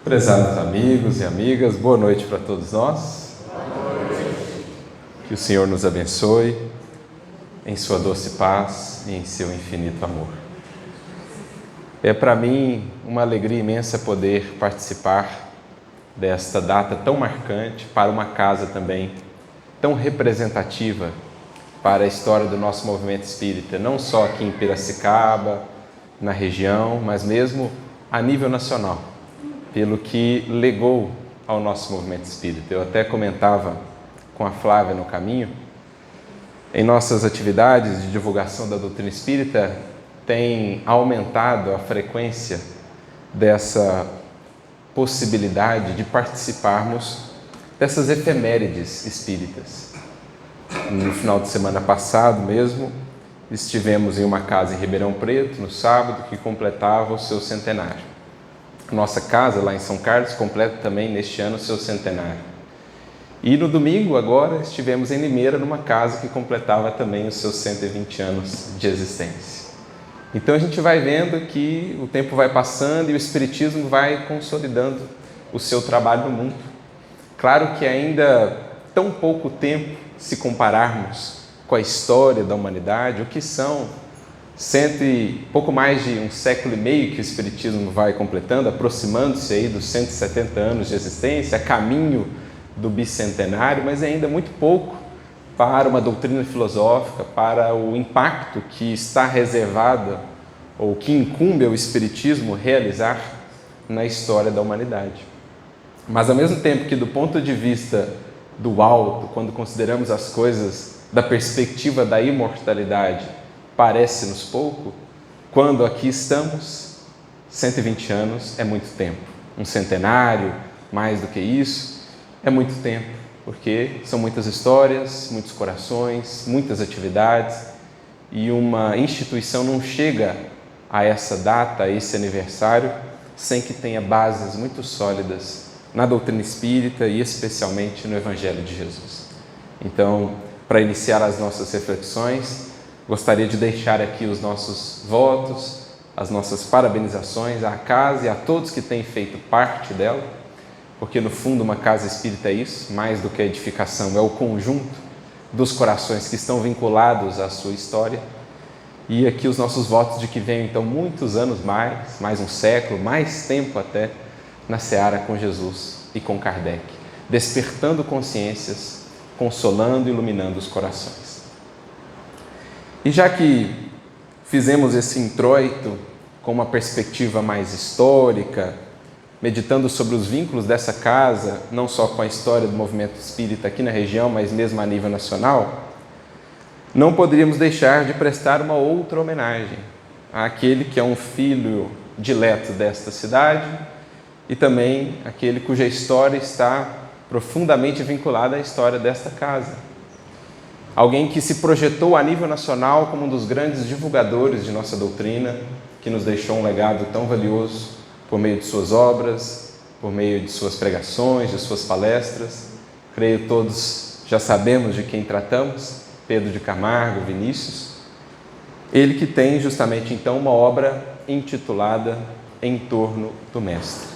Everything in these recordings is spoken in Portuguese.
Prezados amigos e amigas, boa noite para todos nós. Que o Senhor nos abençoe em sua doce paz e em seu infinito amor. É para mim uma alegria imensa poder participar desta data tão marcante para uma casa também tão representativa para a história do nosso movimento espírita, não só aqui em Piracicaba, na região, mas mesmo a nível nacional, pelo que legou ao nosso movimento espírita. Eu até comentava com a Flávia no caminho, em nossas atividades de divulgação da doutrina espírita, tem aumentado a frequência dessa possibilidade de participarmos dessas efemérides espíritas. No final de semana passado mesmo, estivemos em uma casa em Ribeirão Preto, no sábado, que completava o seu centenário. Nossa casa, lá em São Carlos, completa também neste ano o seu centenário. E no domingo, agora, estivemos em Limeira, numa casa que completava também os seus 120 anos de existência. Então a gente vai vendo que o tempo vai passando e o Espiritismo vai consolidando o seu trabalho no mundo. Claro que ainda tão pouco tempo, se compararmos com a história da humanidade, o que são pouco mais de um século e meio que o Espiritismo vai completando, aproximando-se aí dos 170 anos de existência, a caminho do bicentenário, mas ainda muito pouco para uma doutrina filosófica, para o impacto que está reservado ou que incumbe ao Espiritismo realizar na história da humanidade. Mas ao mesmo tempo que do ponto de vista do alto, quando consideramos as coisas da perspectiva da imortalidade, parece-nos pouco, quando aqui estamos, 120 anos é muito tempo. Um centenário, mais do que isso, é muito tempo, porque são muitas histórias, muitos corações, muitas atividades, e uma instituição não chega a essa data, a esse aniversário, sem que tenha bases muito sólidas na doutrina espírita e especialmente no Evangelho de Jesus. Então, para iniciar as nossas reflexões, gostaria de deixar aqui os nossos votos, as nossas parabenizações à casa e a todos que têm feito parte dela, porque no fundo uma casa espírita é isso, mais do que a edificação, é o conjunto dos corações que estão vinculados à sua história. E aqui os nossos votos de que venham então muitos anos mais um século, mais tempo até, na seara com Jesus e com Kardec, despertando consciências, consolando e iluminando os corações. E já que fizemos esse introito com uma perspectiva mais histórica, meditando sobre os vínculos dessa casa, não só com a história do movimento espírita aqui na região, mas mesmo a nível nacional, não poderíamos deixar de prestar uma outra homenagem àquele que é um filho dileto desta cidade e também aquele cuja história está profundamente vinculada à história desta casa. Alguém que se projetou a nível nacional como um dos grandes divulgadores de nossa doutrina, que nos deixou um legado tão valioso por meio de suas obras, por meio de suas pregações, de suas palestras. Creio todos já sabemos de quem tratamos, Pedro de Camargo, Vinícius. Ele que tem justamente então uma obra intitulada Em Torno do Mestre.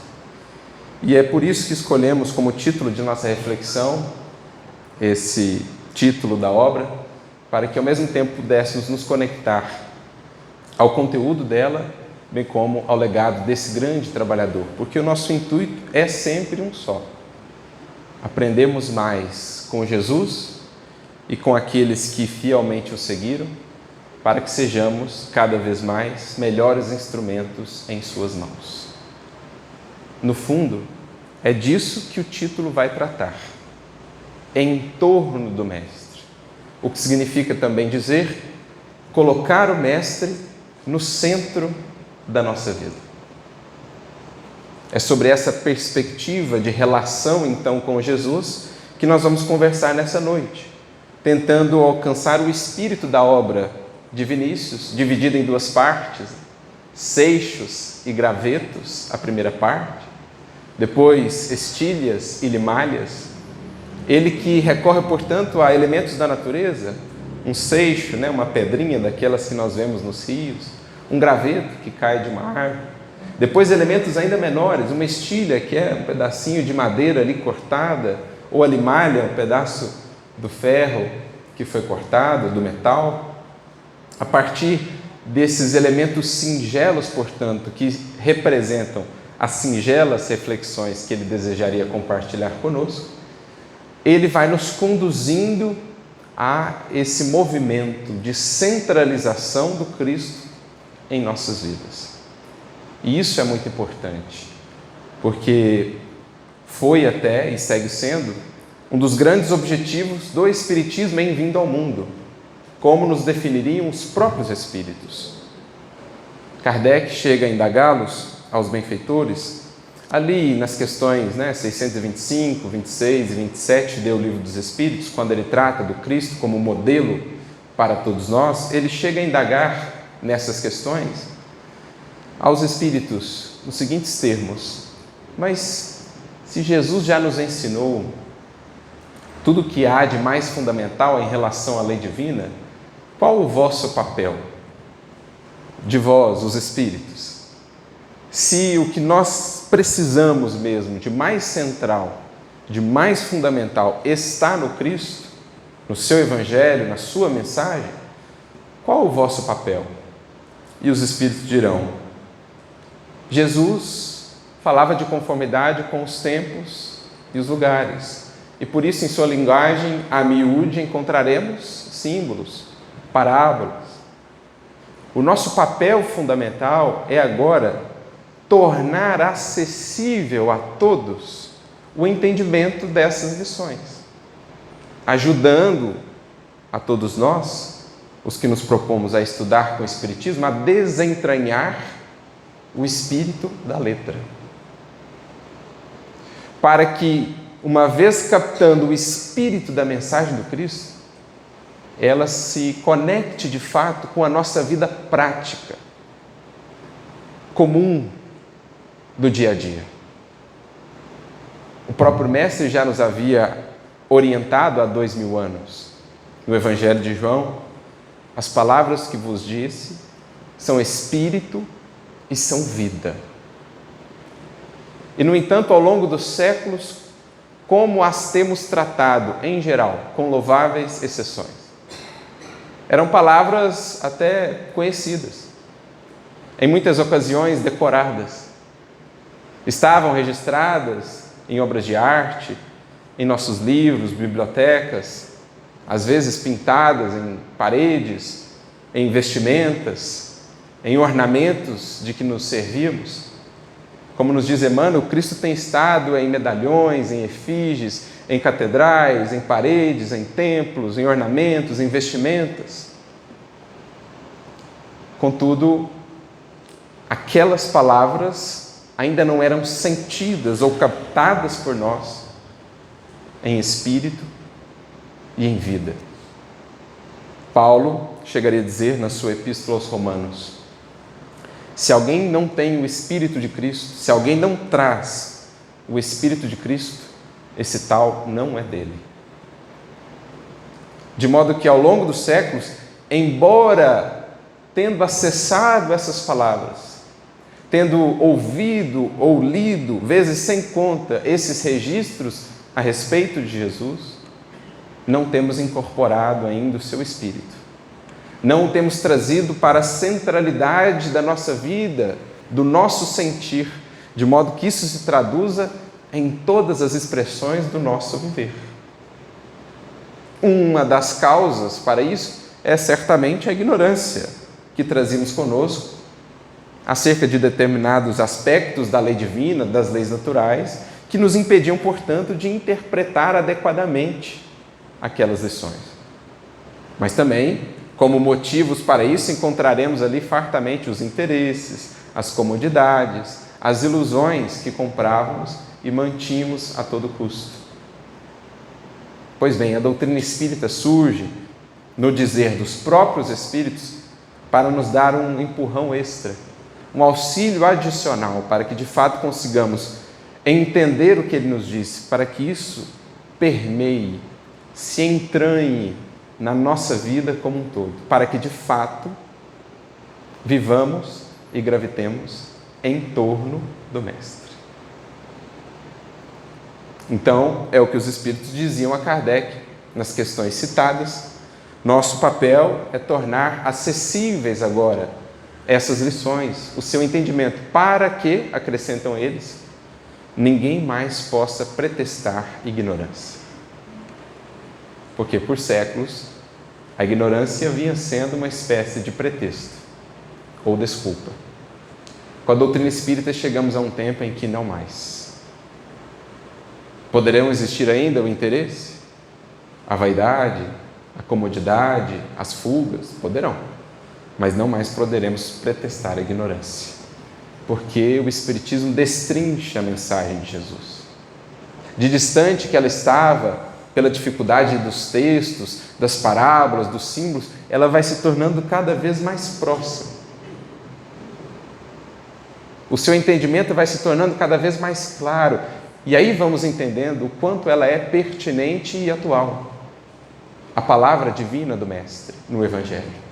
E é por isso que escolhemos como título de nossa reflexão esse título da obra, para que ao mesmo tempo pudéssemos nos conectar ao conteúdo dela, bem como ao legado desse grande trabalhador, porque o nosso intuito é sempre um só: aprendemos mais com Jesus e com aqueles que fielmente o seguiram, para que sejamos cada vez mais melhores instrumentos em suas mãos. No fundo, é disso que o título vai tratar. Em torno do Mestre, o que significa também dizer colocar o Mestre no centro da nossa vida. É sobre essa perspectiva de relação então com Jesus que nós vamos conversar nessa noite, tentando alcançar o espírito da obra de Vinícius, dividida em duas partes, Seixos e Gravetos, a primeira parte, depois Estílias e Limalhas. Ele que recorre, portanto, a elementos da natureza, um seixo, uma pedrinha daquelas que nós vemos nos rios, um graveto que cai de uma árvore, Depois elementos ainda menores, uma estilha, que é um pedacinho de madeira ali cortada, ou a limalha, um pedaço do ferro que foi cortado, do metal. A partir desses elementos singelos, portanto, que representam as singelas reflexões que ele desejaria compartilhar conosco, ele vai nos conduzindo a esse movimento de centralização do Cristo em nossas vidas. E isso é muito importante, porque foi até e segue sendo um dos grandes objetivos do Espiritismo em vindo ao mundo, como nos definiriam os próprios Espíritos. Kardec chega a indagá-los, aos benfeitores, ali nas questões 625, 26 e 27 do Livro dos Espíritos, quando ele trata do Cristo como modelo para todos nós, ele chega a indagar nessas questões aos Espíritos nos seguintes termos: mas se Jesus já nos ensinou tudo o que há de mais fundamental em relação à lei divina, qual o vosso papel? De vós, os Espíritos. Se o que nós precisamos mesmo de mais central, de mais fundamental, está no Cristo, no seu Evangelho, na sua mensagem, qual o vosso papel? E os Espíritos dirão: Jesus falava de conformidade com os tempos e os lugares, e por isso em sua linguagem a miúde encontraremos símbolos, parábolas. O nosso papel fundamental é agora tornar acessível a todos o entendimento dessas lições, ajudando a todos nós, os que nos propomos a estudar com o Espiritismo, a desentranhar o espírito da letra, para que, uma vez captando o espírito da mensagem do Cristo, ela se conecte de fato com a nossa vida prática, comum do dia a dia. O próprio Mestre já nos havia orientado há 2000 anos. No Evangelho de João, as palavras que vos disse são espírito e são vida. E, no entanto, ao longo dos séculos, como as temos tratado, em geral, com louváveis exceções. Eram palavras até conhecidas, em muitas ocasiões decoradas. Estavam registradas em obras de arte, em nossos livros, bibliotecas, às vezes pintadas em paredes, em vestimentas, em ornamentos de que nos servíamos. Como nos diz Emmanuel, Cristo tem estado em medalhões, em efígies, em catedrais, em paredes, em templos, em ornamentos, em vestimentas. Contudo, aquelas palavras ainda não eram sentidas ou captadas por nós em espírito e em vida. Paulo chegaria a dizer na sua Epístola aos Romanos: se alguém não tem o Espírito de Cristo, se alguém não traz o Espírito de Cristo, esse tal não é dele. De modo que, ao longo dos séculos, embora tendo acessado essas palavras, tendo ouvido ou lido, vezes sem conta, esses registros a respeito de Jesus, não temos incorporado ainda o seu Espírito. Não o temos trazido para a centralidade da nossa vida, do nosso sentir, de modo que isso se traduza em todas as expressões do nosso viver. Uma das causas para isso é certamente a ignorância que trazemos conosco acerca de determinados aspectos da lei divina, das leis naturais, que nos impediam, portanto, de interpretar adequadamente aquelas lições. Mas também, como motivos para isso, encontraremos ali fartamente os interesses, as comodidades, as ilusões que comprávamos e mantínhamos a todo custo. Pois bem, a doutrina espírita surge, no dizer dos próprios espíritos, para nos dar um empurrão extra, um auxílio adicional, para que de fato consigamos entender o que ele nos disse, para que isso permeie, se entranhe na nossa vida como um todo, para que de fato vivamos e gravitemos em torno do Mestre. Então, é o que os Espíritos diziam a Kardec nas questões citadas. Nosso papel é tornar acessíveis agora essas lições, o seu entendimento, para que, acrescentam eles, ninguém mais possa pretextar ignorância. Porque por séculos a ignorância vinha sendo uma espécie de pretexto ou desculpa. Com a doutrina espírita chegamos a um tempo em que não mais. Poderão existir ainda o interesse, a vaidade, a comodidade, as fugas? Poderão. Mas não mais poderemos pretextar a ignorância. Porque o Espiritismo destrincha a mensagem de Jesus. De distante que ela estava, pela dificuldade dos textos, das parábolas, dos símbolos, ela vai se tornando cada vez mais próxima. O seu entendimento vai se tornando cada vez mais claro. E aí vamos entendendo o quanto ela é pertinente e atual. A palavra divina do Mestre no Evangelho.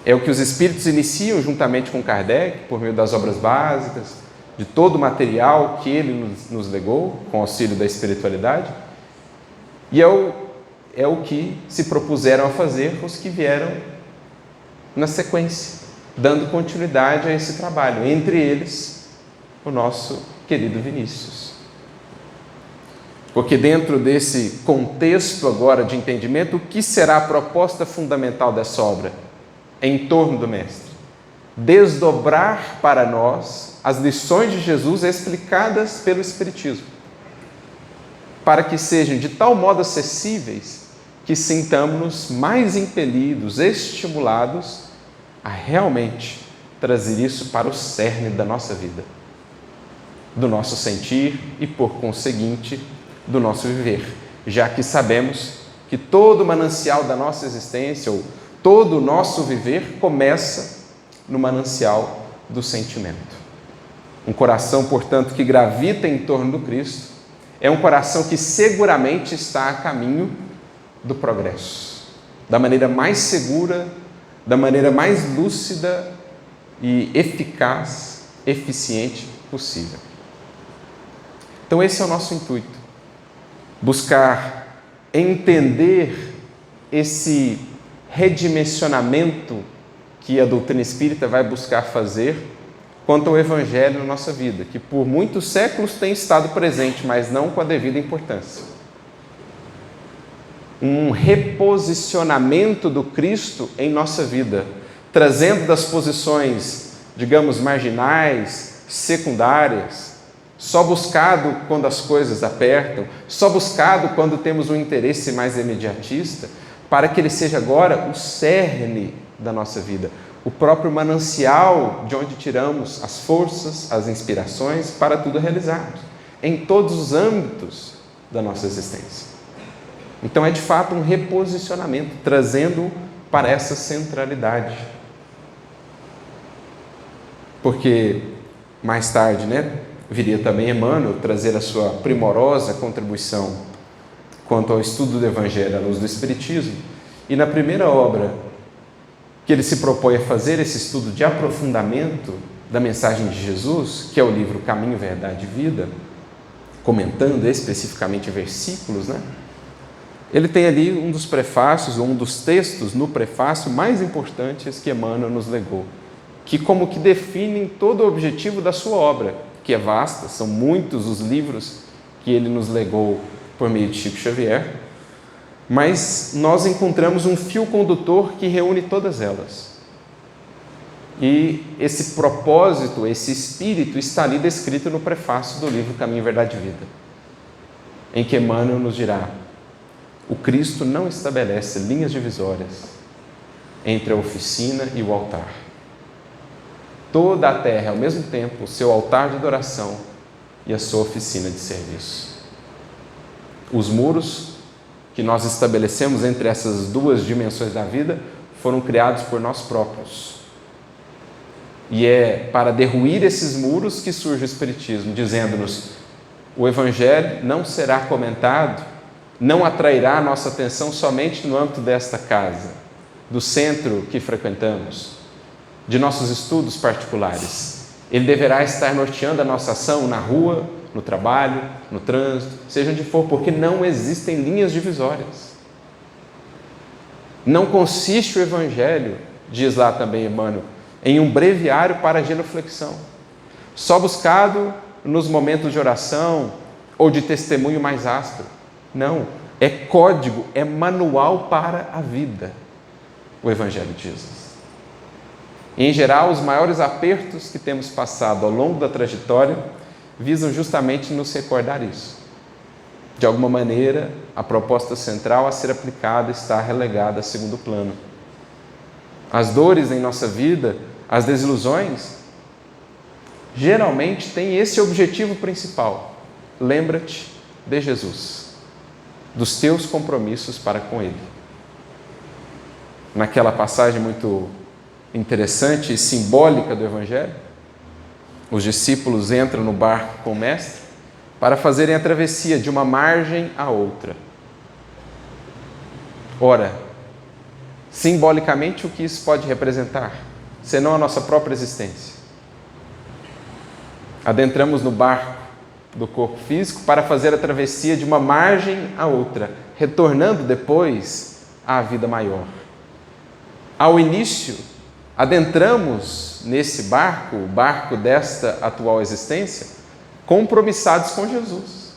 É o que os Espíritos iniciam juntamente com Kardec, por meio das obras básicas, de todo o material que ele nos legou, com auxílio da espiritualidade, e é o que se propuseram a fazer os que vieram na sequência, dando continuidade a esse trabalho, entre eles o nosso querido Vinícius. Porque dentro desse contexto agora de entendimento, o que será a proposta fundamental dessa obra? Em torno do Mestre. Desdobrar para nós as lições de Jesus explicadas pelo Espiritismo, para que sejam de tal modo acessíveis que sintamos-nos mais impelidos, estimulados a realmente trazer isso para o cerne da nossa vida, do nosso sentir e, por conseguinte, do nosso viver, já que sabemos que todo o manancial da nossa existência, ou todo o nosso viver, começa no manancial do sentimento. Um coração, portanto, que gravita em torno do Cristo, é um coração que seguramente está a caminho do progresso, da maneira mais segura, da maneira mais lúcida e eficaz, eficiente possível. Então esse é o nosso intuito, buscar entender esse redimensionamento que a doutrina espírita vai buscar fazer quanto ao Evangelho na nossa vida, que por muitos séculos tem estado presente, mas não com a devida importância. Um reposicionamento do Cristo em nossa vida, trazendo das posições, digamos, marginais, secundárias, só buscado quando as coisas apertam, só buscado quando temos um interesse mais imediatista, para que ele seja agora o cerne da nossa vida, o próprio manancial de onde tiramos as forças, as inspirações para tudo realizarmos, em todos os âmbitos da nossa existência. Então é de fato um reposicionamento, trazendo para essa centralidade. Porque mais tarde, viria também Emmanuel trazer a sua primorosa contribuição quanto ao estudo do Evangelho à luz do Espiritismo, e na primeira obra que ele se propõe a fazer esse estudo de aprofundamento da mensagem de Jesus, que é o livro Caminho, Verdade e Vida, comentando especificamente versículos, ele tem ali um dos prefácios, ou um dos textos no prefácio mais importantes que Emmanuel nos legou, que como que definem todo o objetivo da sua obra, que é vasta, são muitos os livros que ele nos legou por meio de Chico Xavier, mas nós encontramos um fio condutor que reúne todas elas. E esse propósito, esse espírito está ali descrito no prefácio do livro Caminho, Verdade e Vida, em que Emmanuel nos dirá: o Cristo não estabelece linhas divisórias entre a oficina e o altar. Toda a terra é ao mesmo tempo o seu altar de adoração e a sua oficina de serviço. Os muros que nós estabelecemos entre essas duas dimensões da vida foram criados por nós próprios. E é para derruir esses muros que surge o Espiritismo, dizendo-nos: o Evangelho não será comentado, não atrairá a nossa atenção somente no âmbito desta casa, do centro que frequentamos, de nossos estudos particulares. Ele deverá estar norteando a nossa ação na rua, no trabalho, no trânsito, seja onde for, porque não existem linhas divisórias. Não consiste o Evangelho, diz lá também Emmanuel, em um breviário para a genuflexão, só buscado nos momentos de oração ou de testemunho mais áspero. Não, é código, é manual para a vida, o Evangelho de Jesus. E, em geral, os maiores apertos que temos passado ao longo da trajetória visam justamente nos recordar isso. De alguma maneira, a proposta central a ser aplicada está relegada a segundo plano. As dores em nossa vida, as desilusões, geralmente têm esse objetivo principal: lembra-te de Jesus, dos teus compromissos para com Ele. Naquela passagem muito interessante e simbólica do Evangelho, os discípulos entram no barco com o Mestre para fazerem a travessia de uma margem à outra. Ora, simbolicamente, o que isso pode representar, senão a nossa própria existência? Adentramos no barco do corpo físico para fazer a travessia de uma margem à outra, retornando depois à vida maior. Ao início, adentramos nesse barco, o barco desta atual existência, compromissados com Jesus.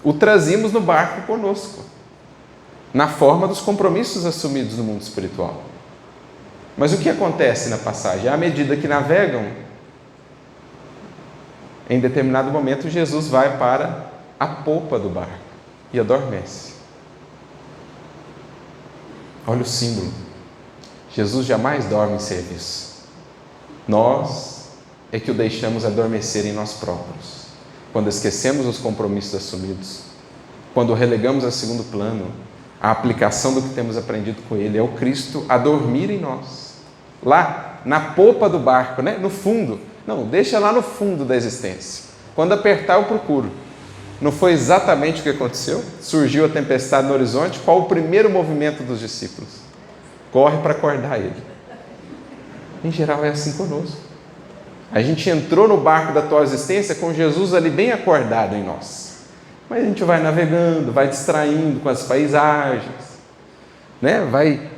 O trazimos no barco conosco, na forma dos compromissos assumidos no mundo espiritual. Mas o que acontece na passagem? À medida que navegam, em determinado momento, Jesus vai para a popa do barco e adormece. Olha o símbolo. Jesus jamais dorme em serviço. Nós é que o deixamos adormecer em nós próprios. Quando esquecemos os compromissos assumidos, quando relegamos a segundo plano a aplicação do que temos aprendido com Ele, é o Cristo a dormir em nós. Lá, na popa do barco, né? No fundo. Não, deixa lá no fundo da existência. Quando apertar, eu procuro. Não foi exatamente o que aconteceu? Surgiu a tempestade no horizonte. Qual o primeiro movimento dos discípulos? Corre para acordar ele. Em geral, é assim conosco. A gente entrou no barco da atual existência com Jesus ali bem acordado em nós. Mas a gente vai navegando, vai distraindo com as paisagens, né?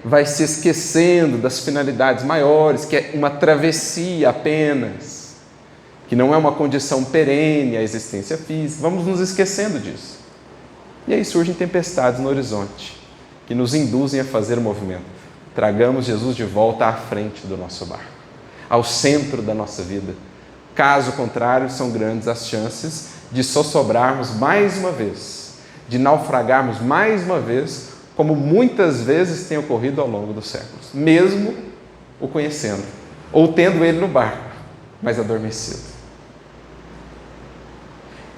Vai se esquecendo das finalidades maiores, que é uma travessia apenas, que não é uma condição perene a existência física. Vamos nos esquecendo disso. E aí surgem tempestades no horizonte, que nos induzem a fazer o movimento. Tragamos Jesus de volta à frente do nosso barco, ao centro da nossa vida. Caso contrário, são grandes as chances de sossobrarmos mais uma vez, de naufragarmos mais uma vez, como muitas vezes tem ocorrido ao longo dos séculos, mesmo o conhecendo, ou tendo ele no barco, mas adormecido.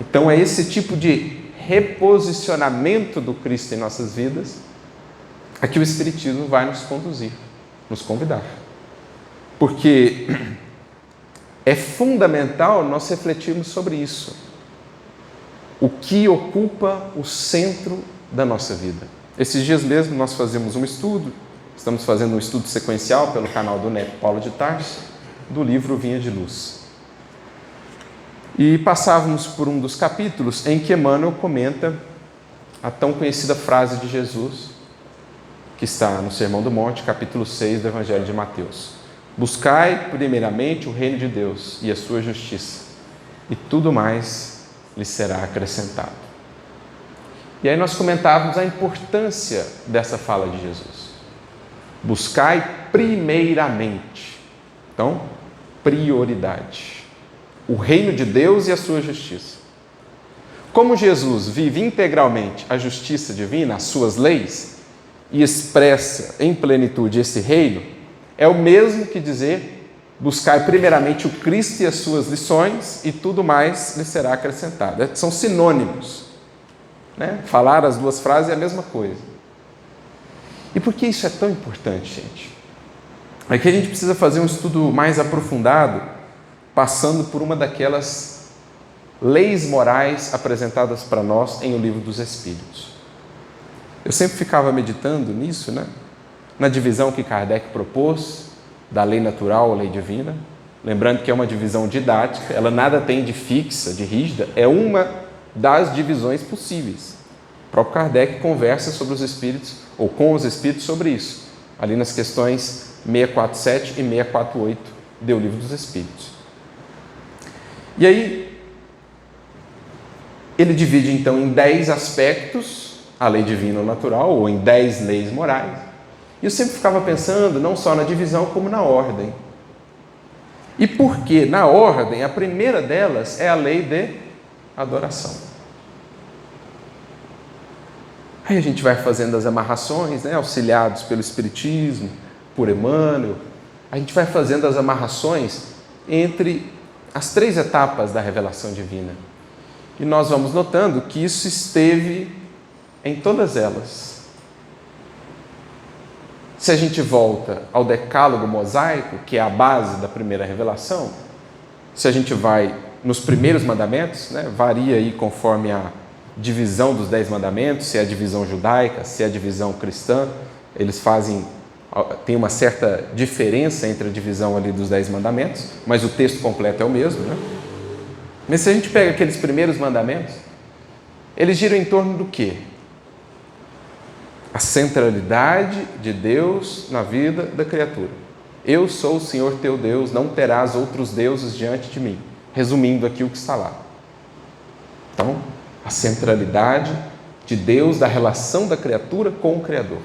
Então é esse tipo de reposicionamento do Cristo em nossas vidas a que o Espiritismo vai nos conduzir, nos convidar. Porque é fundamental nós refletirmos sobre isso. O que ocupa o centro da nossa vida. Esses dias mesmo nós fazemos um estudo, estamos fazendo um estudo sequencial pelo canal do Neto Paulo de Tarso, do livro Vinha de Luz. E passávamos por um dos capítulos em que Emmanuel comenta a tão conhecida frase de Jesus, que está no Sermão do Monte, capítulo 6 do Evangelho de Mateus. Buscai primeiramente o reino de Deus e a sua justiça, e tudo mais lhe será acrescentado. E aí nós comentávamos a importância dessa fala de Jesus. Buscai primeiramente. Então, prioridade. O reino de Deus e a sua justiça. Como Jesus vive integralmente a justiça divina, as suas leis, e expressa em plenitude esse reino, é o mesmo que dizer: buscai primeiramente o Cristo e as suas lições, e tudo mais lhe será acrescentado. São sinônimos, né? Falar as duas frases é a mesma coisa. E por que isso é tão importante, gente? É que a gente precisa fazer um estudo mais aprofundado, passando por uma daquelas leis morais apresentadas para nós em O Livro dos Espíritos. Eu sempre ficava meditando nisso, né? Na divisão que Kardec propôs da lei natural ou lei divina. Lembrando que é uma divisão didática, ela nada tem de fixa, de rígida, é uma das divisões possíveis. O próprio Kardec conversa sobre os espíritos, ou com os espíritos sobre isso, ali nas questões 647 e 648 do Livro dos Espíritos. E aí, ele divide então em 10 aspectos a lei divina ou natural, ou em 10 leis morais. E eu sempre ficava pensando não só na divisão, como na ordem. E por que na ordem, a primeira delas é a lei de adoração. Aí a gente vai fazendo as amarrações, auxiliados pelo Espiritismo, por Emmanuel. A gente vai fazendo as amarrações entre as 3 etapas da revelação divina. E nós vamos notando que isso esteve em todas elas. Se a gente volta ao decálogo mosaico, que é a base da primeira revelação, se a gente vai nos primeiros mandamentos, varia aí conforme a divisão dos 10 mandamentos, se é a divisão judaica, se é a divisão cristã, tem uma certa diferença entre a divisão ali dos 10 mandamentos, mas o texto completo é o mesmo, Mas se a gente pega aqueles primeiros mandamentos, eles giram em torno do quê? A centralidade de Deus na vida da criatura. Eu sou o Senhor teu Deus, não terás outros deuses diante de mim. Resumindo aqui o que está lá. Então, a centralidade de Deus, da relação da criatura com o Criador.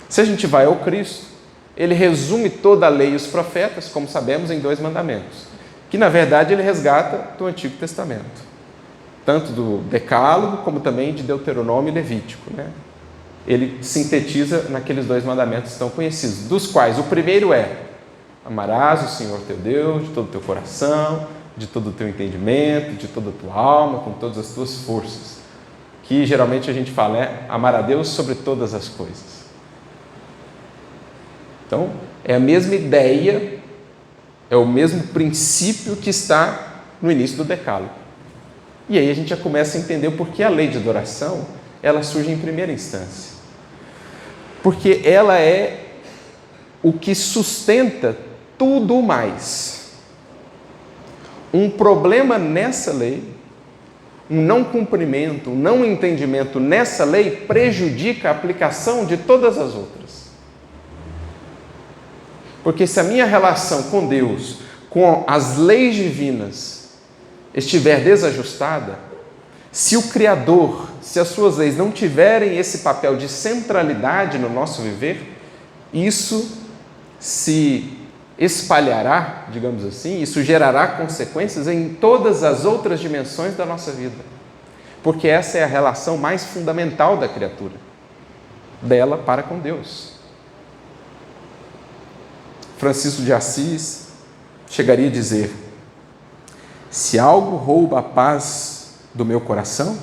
Se a gente vai ao Cristo, ele resume toda a lei e os profetas, como sabemos, em 2 mandamentos, que na verdade ele resgata do Antigo Testamento, tanto do Decálogo, como também de Deuteronômio e Levítico, Ele sintetiza naqueles 2 mandamentos tão conhecidos, dos quais o primeiro é: amarás o Senhor teu Deus de todo o teu coração, de todo o teu entendimento, de toda a tua alma, com todas as tuas forças. Que geralmente a gente fala amar a Deus sobre todas as coisas. Então, é a mesma ideia, é o mesmo princípio que está no início do Decálogo. E aí a gente já começa a entender o porquê a lei de adoração, ela surge em primeira instância. Porque ela é o que sustenta tudo mais. Um problema nessa lei, um não cumprimento, um não entendimento nessa lei prejudica a aplicação de todas as outras. Porque se a minha relação com Deus, com as leis divinas, estiver desajustada, se o Criador, se as suas leis não tiverem esse papel de centralidade no nosso viver, isso se espalhará, digamos assim, isso gerará consequências em todas as outras dimensões da nossa vida. Porque essa é a relação mais fundamental da criatura, dela para com Deus. Francisco de Assis chegaria a dizer: se algo rouba a paz do meu coração,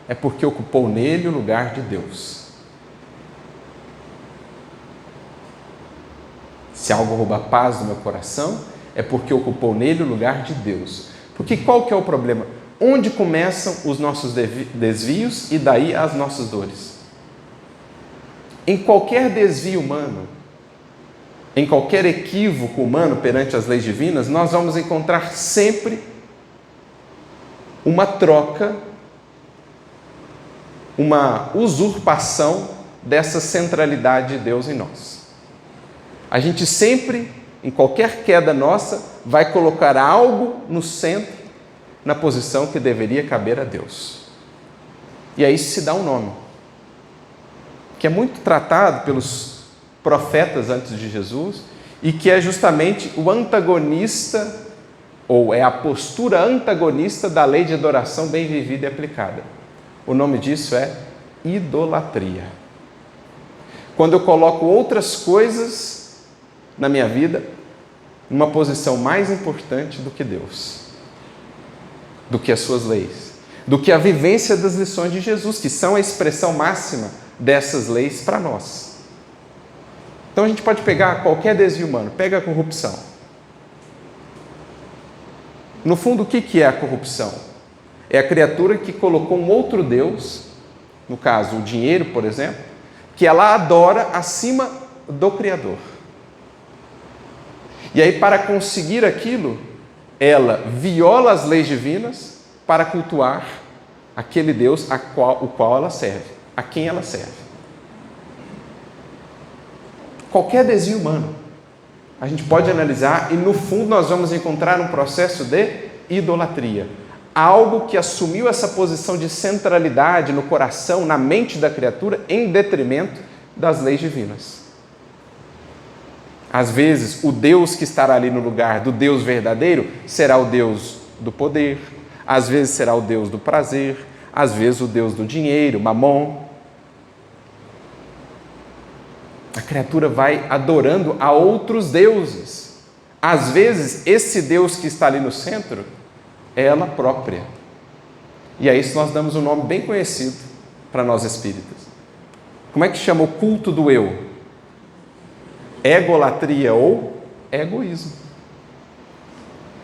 é porque ocupou nele o lugar de Deus. Se algo rouba a paz do meu coração, é porque ocupou nele o lugar de Deus. Porque qual que é o problema? Onde começam os nossos desvios e daí as nossas dores? Em qualquer desvio humano, em qualquer equívoco humano perante as leis divinas, nós vamos encontrar sempre uma troca, uma usurpação dessa centralidade de Deus em nós. A gente sempre, em qualquer queda nossa, vai colocar algo no centro, na posição que deveria caber a Deus. E a isso se dá um nome, que é muito tratado pelos profetas antes de Jesus, e que é justamente o antagonista, ou é a postura antagonista da lei de adoração bem vivida e aplicada. O nome disso é idolatria. Quando eu coloco outras coisas na minha vida numa posição mais importante do que Deus, do que as suas leis, do que a vivência das lições de Jesus, que são a expressão máxima dessas leis para nós. Então a gente pode pegar qualquer desvio humano, pega a corrupção. No fundo, o que é a corrupção? É a criatura que colocou um outro Deus, no caso o dinheiro, por exemplo, que ela adora acima do Criador. E aí, para conseguir aquilo, ela viola as leis divinas para cultuar aquele Deus o qual ela serve, a quem ela serve. Qualquer desvio humano, a gente pode analisar e no fundo nós vamos encontrar um processo de idolatria. Algo que assumiu essa posição de centralidade no coração, na mente da criatura, em detrimento das leis divinas. Às vezes, o Deus que estará ali no lugar do Deus verdadeiro será o Deus do poder, às vezes será o Deus do prazer, às vezes o Deus do dinheiro, Mamon. A criatura vai adorando a outros deuses. Às vezes, esse Deus que está ali no centro é ela própria. E a isso nós damos um nome bem conhecido para nós espíritas. Como é que chama o culto do eu? Egolatria ou egoísmo.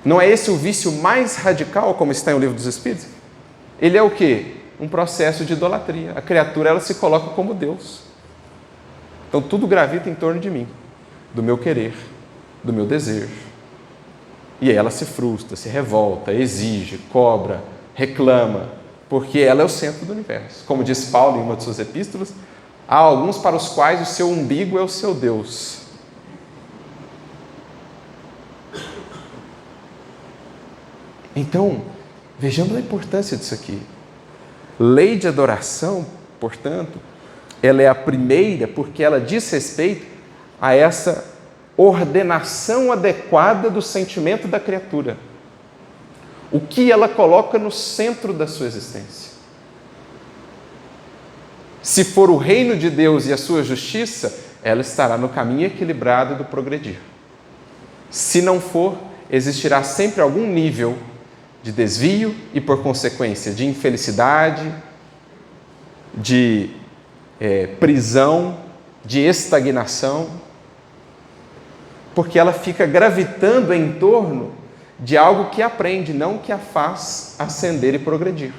Não é esse o vício mais radical, como está em O Livro dos Espíritos? Ele é o quê? Um processo de idolatria. A criatura, ela se coloca como Deus. Então tudo gravita em torno de mim, do meu querer, do meu desejo. E aí ela se frustra, se revolta, exige, cobra, reclama, porque ela é o centro do universo. Como diz Paulo em uma de suas epístolas, há alguns para os quais o seu umbigo é o seu Deus. Então, vejamos a importância disso aqui. Lei de adoração, portanto, ela é a primeira porque ela diz respeito a essa ordenação adequada do sentimento da criatura. O que ela coloca no centro da sua existência. Se for o reino de Deus e a sua justiça, ela estará no caminho equilibrado do progredir. Se não for, existirá sempre algum nível de desvio e, por consequência, de infelicidade, de prisão, de estagnação, porque ela fica gravitando em torno de algo que aprende, não que a faz ascender e progredir.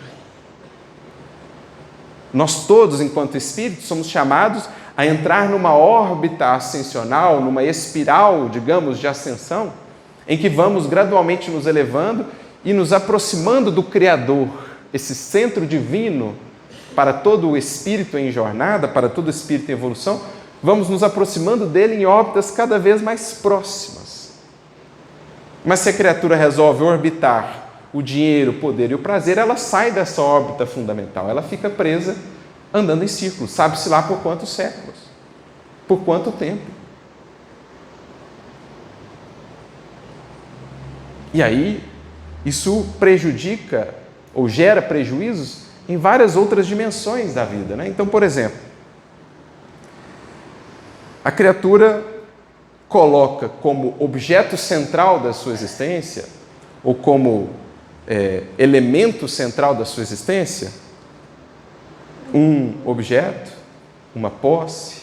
Nós todos, enquanto espíritos, somos chamados a entrar numa órbita ascensional, numa espiral, digamos, de ascensão, em que vamos gradualmente nos elevando e nos aproximando do Criador, esse centro divino para todo o espírito em jornada, para todo o espírito em evolução, vamos nos aproximando dele em órbitas cada vez mais próximas. Mas se a criatura resolve orbitar o dinheiro, o poder e o prazer, ela sai dessa órbita fundamental, ela fica presa andando em círculos, sabe-se lá por quantos séculos, por quanto tempo. E aí, isso prejudica ou gera prejuízos em várias outras dimensões da vida, né? Então, por exemplo, a criatura coloca como objeto central da sua existência, ou como elemento central da sua existência, um objeto, uma posse,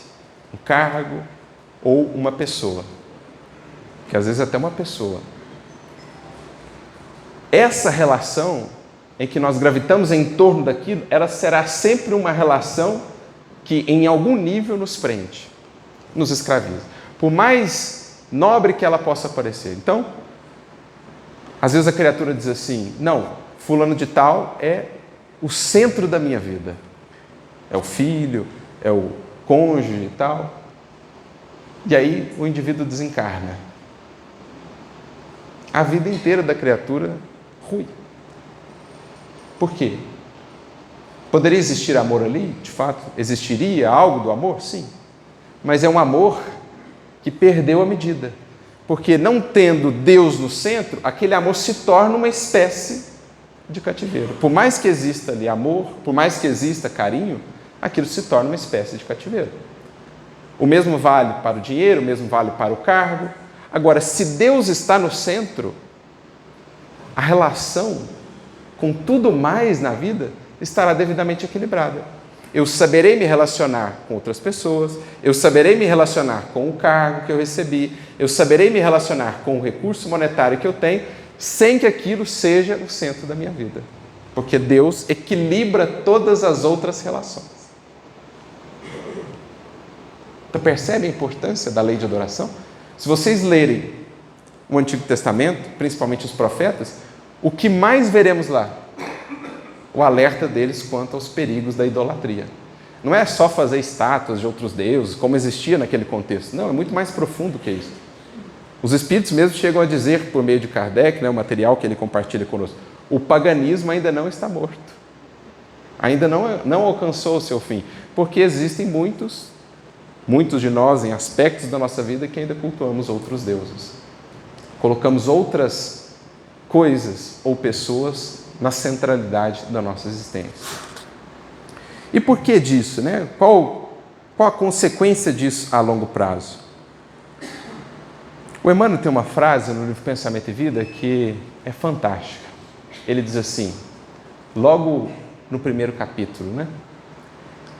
um cargo ou uma pessoa, que às vezes até uma pessoa. Essa relação em que nós gravitamos em torno daquilo, ela será sempre uma relação que em algum nível nos prende, nos escraviza, por mais nobre que ela possa parecer. Então, às vezes a criatura diz assim, não, fulano de tal é o centro da minha vida, é o filho, é o cônjuge e tal, e aí o indivíduo desencarna. A vida inteira da criatura ruim. Por quê? Poderia existir amor ali? De fato, existiria algo do amor? Sim. Mas é um amor que perdeu a medida. Porque não tendo Deus no centro, aquele amor se torna uma espécie de cativeiro. Por mais que exista ali amor, por mais que exista carinho, aquilo se torna uma espécie de cativeiro. O mesmo vale para o dinheiro, o mesmo vale para o cargo. Agora, se Deus está no centro, a relação com tudo mais na vida estará devidamente equilibrada. Eu saberei me relacionar com outras pessoas, eu saberei me relacionar com o cargo que eu recebi, eu saberei me relacionar com o recurso monetário que eu tenho, sem que aquilo seja o centro da minha vida. Porque Deus equilibra todas as outras relações. Então percebe a importância da lei de adoração? Se vocês lerem o Antigo Testamento, principalmente os profetas, o que mais veremos lá? O alerta deles quanto aos perigos da idolatria. Não é só fazer estátuas de outros deuses, como existia naquele contexto. Não, é muito mais profundo que isso. Os espíritos mesmo chegam a dizer, por meio de Kardec, o material que ele compartilha conosco, o paganismo ainda não está morto. Ainda não alcançou o seu fim. Porque existem muitos de nós, em aspectos da nossa vida, que ainda cultuamos outros deuses. Colocamos outras coisas ou pessoas na centralidade da nossa existência. E por que disso? Qual a consequência disso a longo prazo? O Emmanuel tem uma frase no livro Pensamento e Vida que é fantástica. Ele diz assim, logo no primeiro capítulo,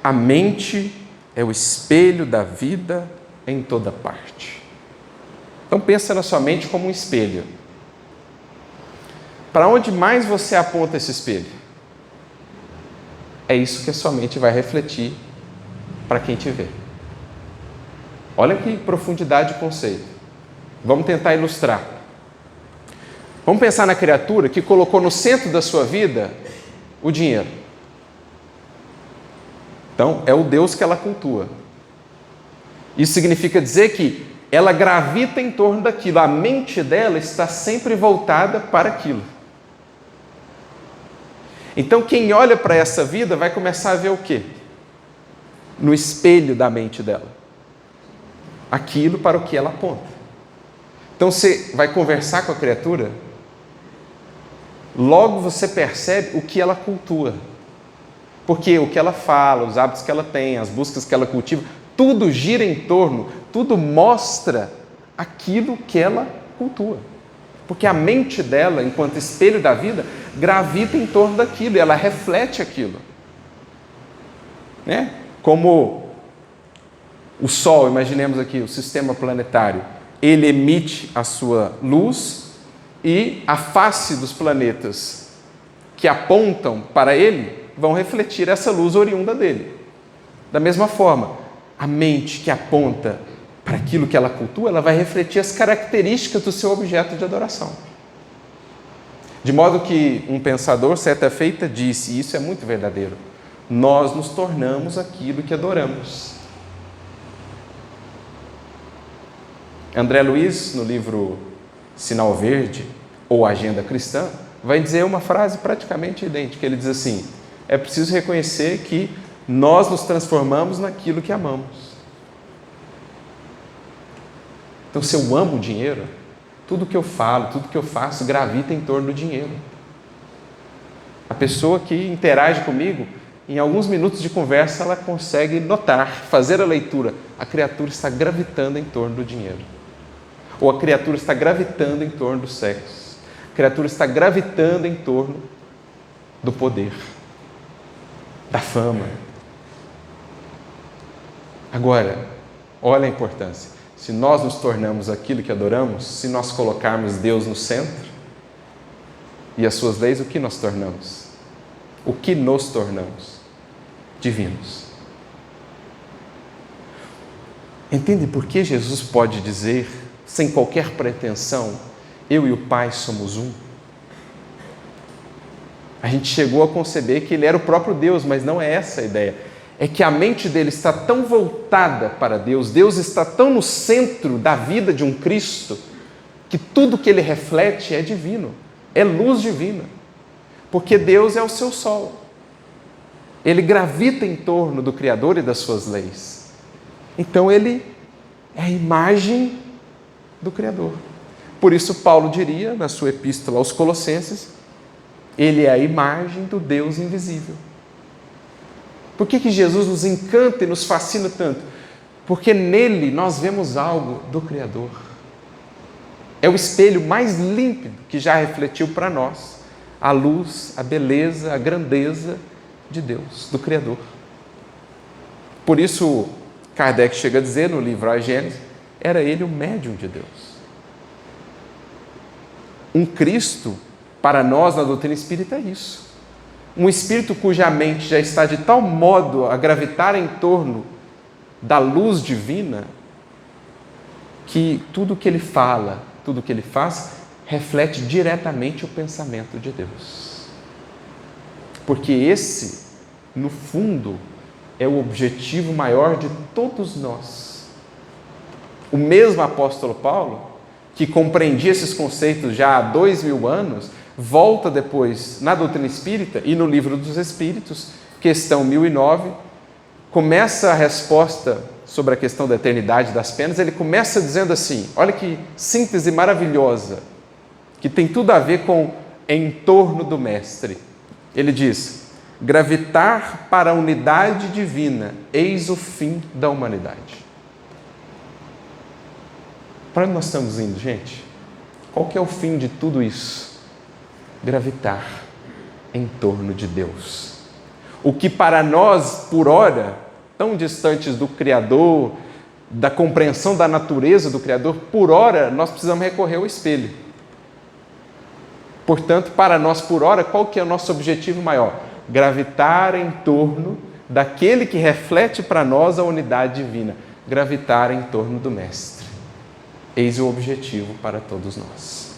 a mente é o espelho da vida em toda parte. Então pensa na sua mente como um espelho. Para onde mais você aponta esse espelho? É isso que a sua mente vai refletir para quem te vê. Olha que profundidade de conceito. Vamos tentar ilustrar. Vamos pensar na criatura que colocou no centro da sua vida o dinheiro. Então, é o Deus que ela cultua. Isso significa dizer que ela gravita em torno daquilo. A mente dela está sempre voltada para aquilo. Então, quem olha para essa vida vai começar a ver o quê? No espelho da mente dela. Aquilo para o que ela aponta. Então, você vai conversar com a criatura, logo você percebe o que ela cultua. Porque o que ela fala, os hábitos que ela tem, as buscas que ela cultiva, tudo gira em torno, tudo mostra aquilo que ela cultua. Porque a mente dela, enquanto espelho da vida, gravita em torno daquilo, e ela reflete aquilo. Como o Sol, imaginemos aqui, o sistema planetário, ele emite a sua luz e a face dos planetas que apontam para ele vão refletir essa luz oriunda dele. Da mesma forma, a mente que aponta para aquilo que ela cultua, ela vai refletir as características do seu objeto de adoração. De modo que um pensador, certa feita, disse, e isso é muito verdadeiro, nós nos tornamos aquilo que adoramos. André Luiz, no livro Sinal Verde, ou Agenda Cristã, vai dizer uma frase praticamente idêntica. Ele diz assim, é preciso reconhecer que nós nos transformamos naquilo que amamos. Então, se eu amo o dinheiro, tudo que eu falo, tudo que eu faço gravita em torno do dinheiro. A pessoa que interage comigo, em alguns minutos de conversa, ela consegue notar, fazer a leitura. A criatura está gravitando em torno do dinheiro. Ou a criatura está gravitando em torno do sexo. A criatura está gravitando em torno do poder, da fama. Agora, olha a importância. Se nós nos tornamos aquilo que adoramos, se nós colocarmos Deus no centro e as suas leis, o que nós tornamos? O que nos tornamos? Divinos. Entende por que Jesus pode dizer, sem qualquer pretensão, eu e o Pai somos um? A gente chegou a conceber que ele era o próprio Deus, mas não é essa a ideia. É que a mente dele está tão voltada para Deus, Deus está tão no centro da vida de um Cristo, que tudo que ele reflete é divino, é luz divina, porque Deus é o seu sol. Ele gravita em torno do Criador e das suas leis. Então ele é a imagem do Criador. Por isso Paulo diria, na sua epístola aos Colossenses, ele é a imagem do Deus invisível. Por que Jesus nos encanta e nos fascina tanto? Porque nele nós vemos algo do Criador. É o espelho mais límpido que já refletiu para nós a luz, a beleza, a grandeza de Deus, do Criador. Por isso, Kardec chega a dizer no livro A Gênese, era ele o médium de Deus. Um Cristo, para nós na doutrina espírita, é isso. Um espírito cuja mente já está de tal modo a gravitar em torno da luz divina, que tudo que ele fala, tudo o que ele faz, reflete diretamente o pensamento de Deus. Porque esse, no fundo, é o objetivo maior de todos nós. O mesmo apóstolo Paulo, que compreendia esses conceitos já há 2000 anos, volta depois na doutrina espírita e no livro dos Espíritos, questão 1009, começa a resposta sobre a questão da eternidade das penas. Ele começa dizendo assim, olha que síntese maravilhosa, que tem tudo a ver com em torno do Mestre. Ele diz: gravitar para a unidade divina, eis o fim da humanidade. Para onde nós estamos indo, gente? Qual que é o fim de tudo isso? Gravitar em torno de Deus. O que para nós, por ora, tão distantes do Criador, da compreensão da natureza do Criador, por ora, nós precisamos recorrer ao espelho. Portanto, para nós, por ora, qual que é o nosso objetivo maior? Gravitar em torno daquele que reflete para nós a unidade divina. Gravitar em torno do Mestre. Eis o objetivo para todos nós.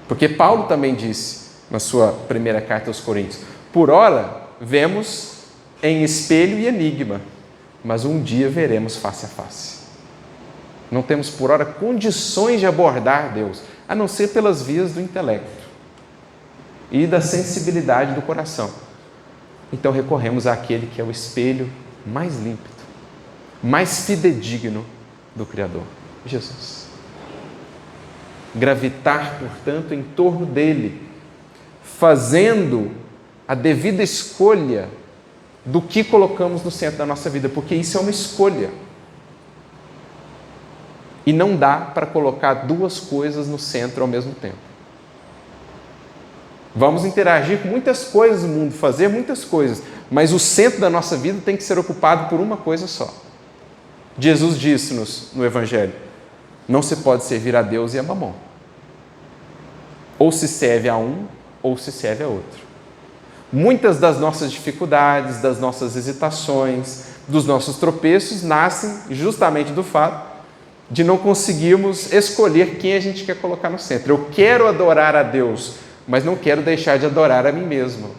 Porque Paulo também disse, na sua primeira carta aos Coríntios, por ora, vemos em espelho e enigma, mas um dia veremos face a face. Não temos por ora condições de abordar Deus, a não ser pelas vias do intelecto e da sensibilidade do coração. Então recorremos àquele que é o espelho mais límpido, mais fidedigno do Criador, Jesus. Gravitar, portanto, em torno dele, fazendo a devida escolha do que colocamos no centro da nossa vida, porque isso é uma escolha. E não dá para colocar duas coisas no centro ao mesmo tempo. Vamos interagir com muitas coisas no mundo, fazer muitas coisas, mas o centro da nossa vida tem que ser ocupado por uma coisa só. Jesus disse-nos no Evangelho: não se pode servir a Deus e a Mamon. Ou se serve a um, ou se serve a outro. Muitas das nossas dificuldades, das nossas hesitações, dos nossos tropeços, nascem justamente do fato de não conseguirmos escolher quem a gente quer colocar no centro. Eu quero adorar a Deus, mas não quero deixar de adorar a mim mesmo.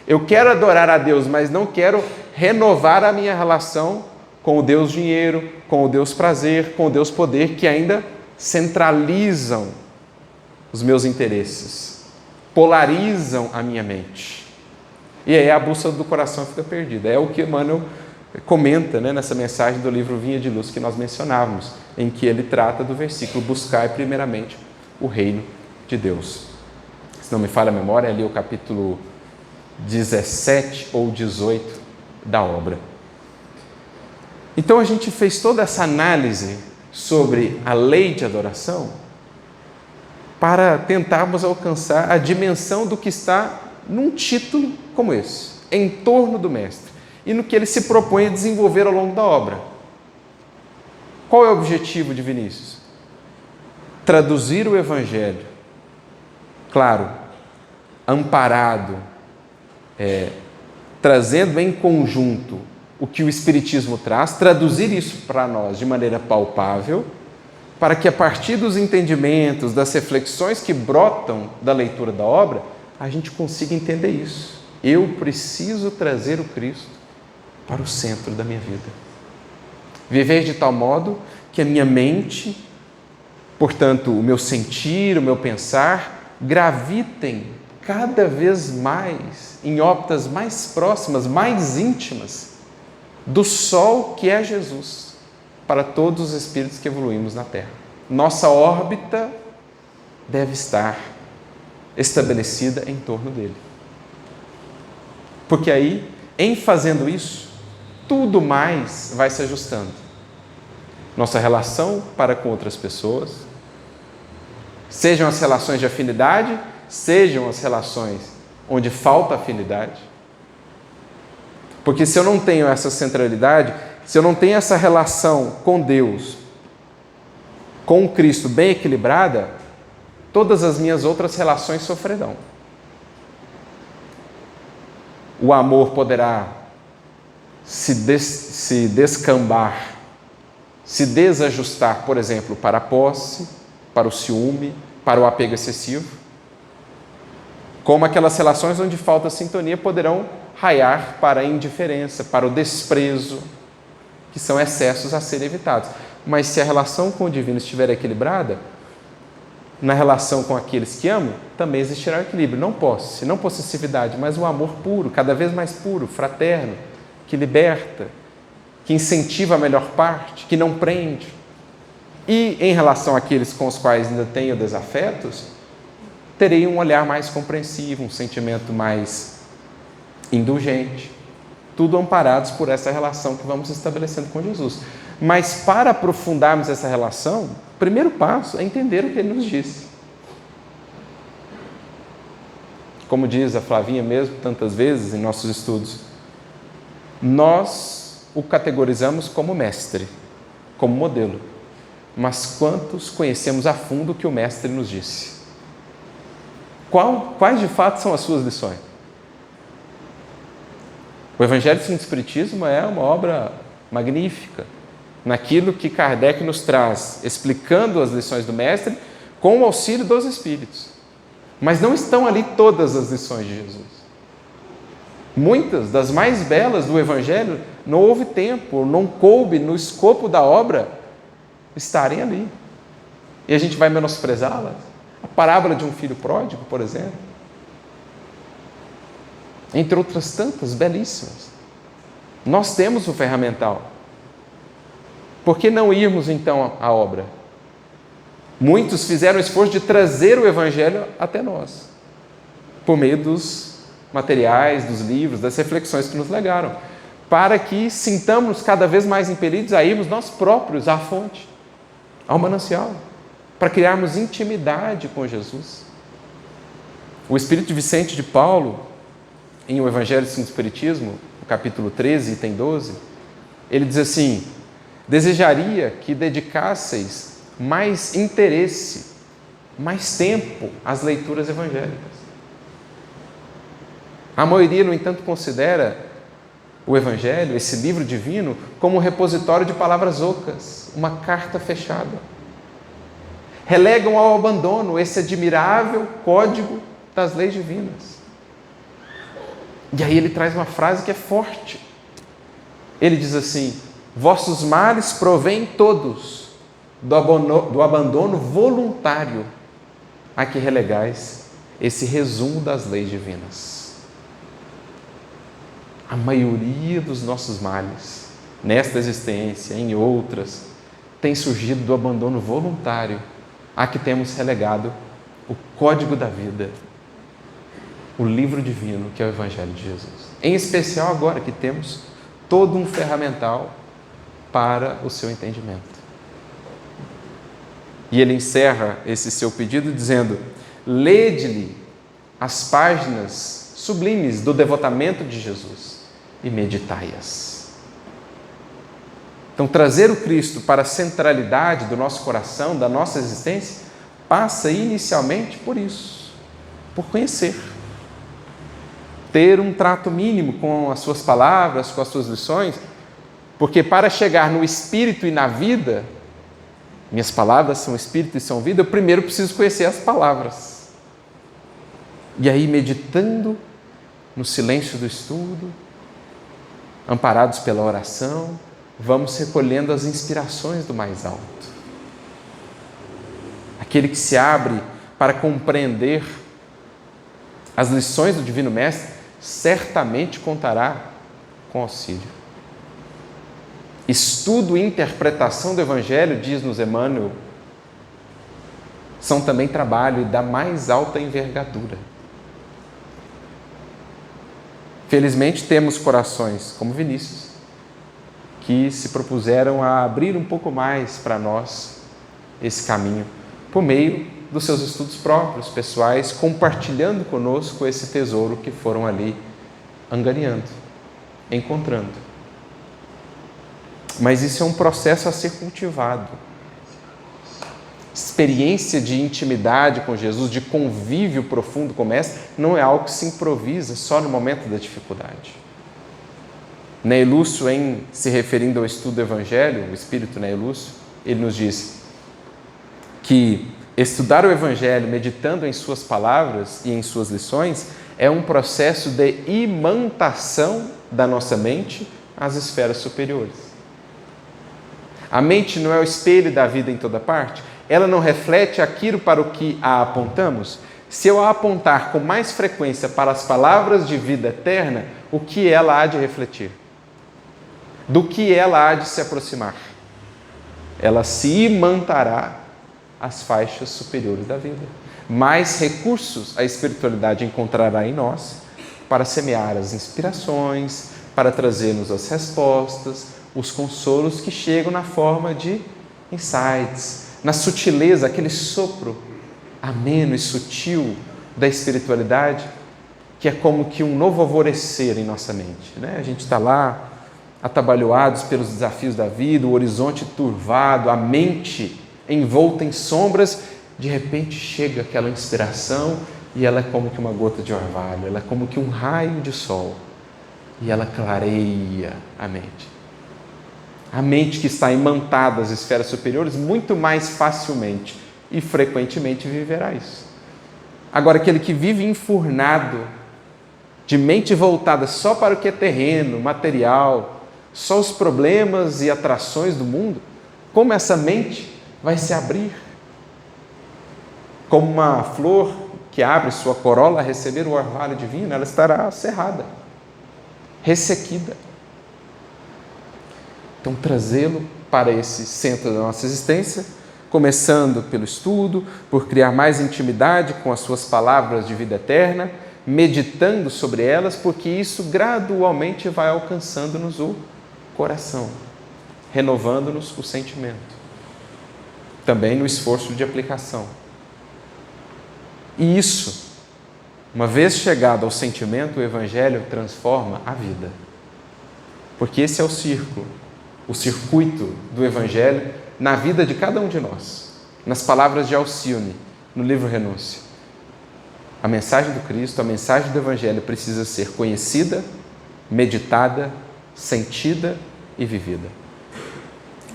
Eu quero adorar a Deus, mas não quero renovar a minha relação com o Deus dinheiro, com o Deus prazer, com o Deus poder, que ainda centralizam os meus interesses, polarizam a minha mente. E aí a bússola do coração fica perdida. É o que Emmanuel comenta, nessa mensagem do livro Vinha de Luz que nós mencionávamos, em que ele trata do versículo: buscai primeiramente o reino de Deus. Se não me falha a memória, é ali o capítulo 17 ou 18 da obra. Então a gente fez toda essa análise sobre a lei de adoração para tentarmos alcançar a dimensão do que está num título como esse, em torno do Mestre, e no que ele se propõe a desenvolver ao longo da obra. Qual é o objetivo de Vinícius? Traduzir o Evangelho, claro, amparado, trazendo em conjunto o que o Espiritismo traz, traduzir isso para nós de maneira palpável, para que a partir dos entendimentos, das reflexões que brotam da leitura da obra, a gente consiga entender isso. Eu preciso trazer o Cristo para o centro da minha vida. Viver de tal modo que a minha mente, portanto, o meu sentir, o meu pensar, gravitem cada vez mais em órbitas mais próximas, mais íntimas do Sol que é Jesus, para todos os espíritos que evoluímos na Terra. Nossa órbita deve estar estabelecida em torno dele. Porque aí, em fazendo isso, tudo mais vai se ajustando. Nossa relação para com outras pessoas, sejam as relações de afinidade, sejam as relações onde falta afinidade. Porque se eu não tenho essa centralidade, se eu não tenho essa relação com Deus, com o Cristo bem equilibrada, todas as minhas outras relações sofrerão. O amor poderá se descambar se desajustar, por exemplo, para a posse, para o ciúme, para o apego excessivo, como aquelas relações onde falta sintonia poderão raiar para a indiferença, para o desprezo, que são excessos a serem evitados. Mas se a relação com o divino estiver equilibrada, na relação com aqueles que amo, também existirá o equilíbrio. Não posse, não possessividade, mas um amor puro, cada vez mais puro, fraterno, que liberta, que incentiva a melhor parte, que não prende. E em relação àqueles com os quais ainda tenho desafetos, terei um olhar mais compreensivo, um sentimento mais indulgente, tudo amparados por essa relação que vamos estabelecendo com Jesus. Mas para aprofundarmos essa relação, o primeiro passo é entender o que ele nos disse. Como diz a Flavinha mesmo, tantas vezes em nossos estudos, nós o categorizamos como mestre, como modelo. Mas quantos conhecemos a fundo o que o mestre nos disse? Quais de fato são as suas lições? O Evangelho segundo o Espiritismo é uma obra magnífica naquilo que Kardec nos traz, explicando as lições do mestre com o auxílio dos Espíritos. Mas não estão ali todas as lições de Jesus. Muitas das mais belas do Evangelho não houve tempo, não coube no escopo da obra estarem ali. E a gente vai menosprezá-las. A parábola de um filho pródigo, por exemplo. Entre outras tantas belíssimas. Nós temos o ferramental. Por que não irmos então à obra? Muitos fizeram o esforço de trazer o Evangelho até nós, por meio dos materiais, dos livros, das reflexões que nos legaram, para que sintamos cada vez mais impelidos a irmos nós próprios à fonte, ao manancial, para criarmos intimidade com Jesus. O Espírito de Vicente de Paulo, em O Evangelho segundo o Espiritismo, no capítulo 13, item 12, ele diz assim: desejaria que dedicasseis mais interesse, mais tempo às leituras evangélicas. A maioria, no entanto, considera o Evangelho, esse livro divino, como um repositório de palavras ocas, uma carta fechada. Relegam ao abandono esse admirável código das leis divinas. E aí ele traz uma frase que é forte. Ele diz assim: vossos males provêm todos do abandono voluntário a que relegais esse resumo das leis divinas. A maioria dos nossos males, nesta existência, em outras, tem surgido do abandono voluntário a que temos relegado o código da vida, o livro divino que é o Evangelho de Jesus. Em especial agora que temos todo um ferramental para o seu entendimento. E ele encerra esse seu pedido dizendo: lede-lhe as páginas sublimes do devotamento de Jesus e meditai-as. Então, trazer o Cristo para a centralidade do nosso coração, da nossa existência, passa inicialmente por isso, por conhecer. Ter um trato mínimo com as suas palavras, com as suas lições, porque para chegar no Espírito e na vida, minhas palavras são Espírito e são vida, eu primeiro preciso conhecer as palavras. E aí, meditando no silêncio do estudo, amparados pela oração, vamos recolhendo as inspirações do mais alto. Aquele que se abre para compreender as lições do Divino Mestre, certamente contará com auxílio. Estudo e interpretação do Evangelho, diz-nos Emmanuel, são também trabalho da mais alta envergadura. Felizmente temos corações como Vinícius, que se propuseram a abrir um pouco mais para nós esse caminho, por meio dos seus estudos próprios, pessoais, compartilhando conosco esse tesouro que foram ali angariando, encontrando. Mas isso é um processo a ser cultivado. Experiência de intimidade com Jesus, de convívio profundo com o Mestre, não é algo que se improvisa só no momento da dificuldade. Ney Lúcio, em se referindo ao estudo do Evangelho, o espírito Ney Lúcio, ele nos diz que estudar o Evangelho meditando em suas palavras e em suas lições é um processo de imantação da nossa mente às esferas superiores. A mente não é o espelho da vida em toda parte? Ela não reflete aquilo para o que a apontamos? Se eu a apontar com mais frequência para as palavras de vida eterna, o que ela há de refletir? Do que ela há de se aproximar? Ela se imantará às faixas superiores da vida. Mais recursos a espiritualidade encontrará em nós para semear as inspirações, para trazer-nos as respostas, os consolos que chegam na forma de insights, na sutileza, aquele sopro ameno e sutil da espiritualidade, que é como que um novo alvorecer em nossa mente, né? A gente está lá, atabalhoados pelos desafios da vida, o horizonte turvado, a mente envolta em sombras, de repente chega aquela inspiração e ela é como que uma gota de orvalho, ela é como que um raio de sol e ela clareia a mente. A mente que está imantada às esferas superiores muito mais facilmente e frequentemente viverá isso. Agora, aquele que vive enfurnado, de mente voltada só para o que é terreno, material, só os problemas e atrações do mundo, como essa mente vai se abrir? Como uma flor que abre sua corola a receber o orvalho divino, ela estará cerrada, ressequida. Então, trazê-lo para esse centro da nossa existência, começando pelo estudo, por criar mais intimidade com as suas palavras de vida eterna, meditando sobre elas, porque isso gradualmente vai alcançando-nos o coração, renovando-nos o sentimento. Também no esforço de aplicação. E isso, uma vez chegado ao sentimento, o Evangelho transforma a vida. Porque esse é o círculo, o circuito do Evangelho na vida de cada um de nós. Nas palavras de Alcione, no livro Renúncia. A mensagem do Cristo, a mensagem do Evangelho precisa ser conhecida, meditada, sentida e vivida.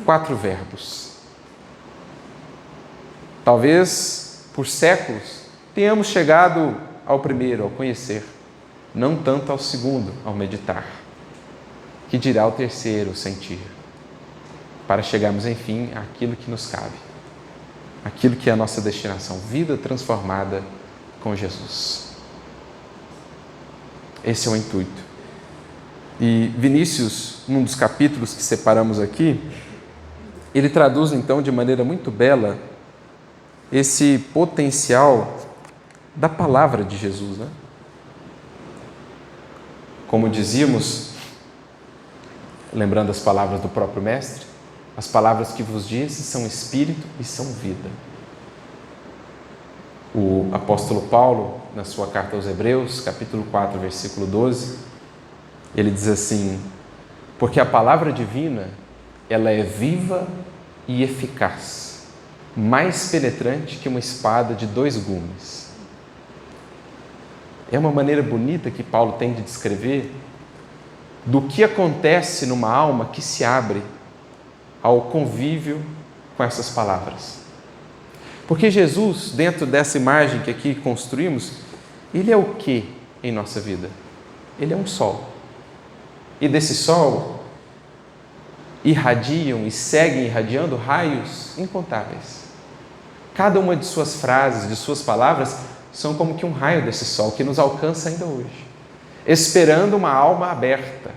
4 verbos. Talvez, por séculos, tenhamos chegado ao primeiro, ao conhecer, não tanto ao segundo, ao meditar. Que dirá o terceiro, o sentir, para chegarmos, enfim, àquilo que nos cabe, aquilo que é a nossa destinação, vida transformada com Jesus. Esse é o intuito. E Vinícius, num dos capítulos que separamos aqui, ele traduz então de maneira muito bela esse potencial da palavra de Jesus, né? Como dizíamos, lembrando as palavras do próprio Mestre, as palavras que vos disse são espírito e são vida. O apóstolo Paulo, na sua carta aos Hebreus, capítulo 4, versículo 12, ele diz assim: porque a palavra divina, ela é viva e eficaz, mais penetrante que uma espada de 2 gumes. É uma maneira bonita que Paulo tem de descrever do que acontece numa alma que se abre ao convívio com essas palavras. Porque Jesus, dentro dessa imagem que aqui construímos, ele é o que em nossa vida? Ele é um sol. E desse sol irradiam e seguem irradiando raios incontáveis. Cada uma de suas frases, de suas palavras, são como que um raio desse sol que nos alcança ainda hoje, esperando uma alma aberta,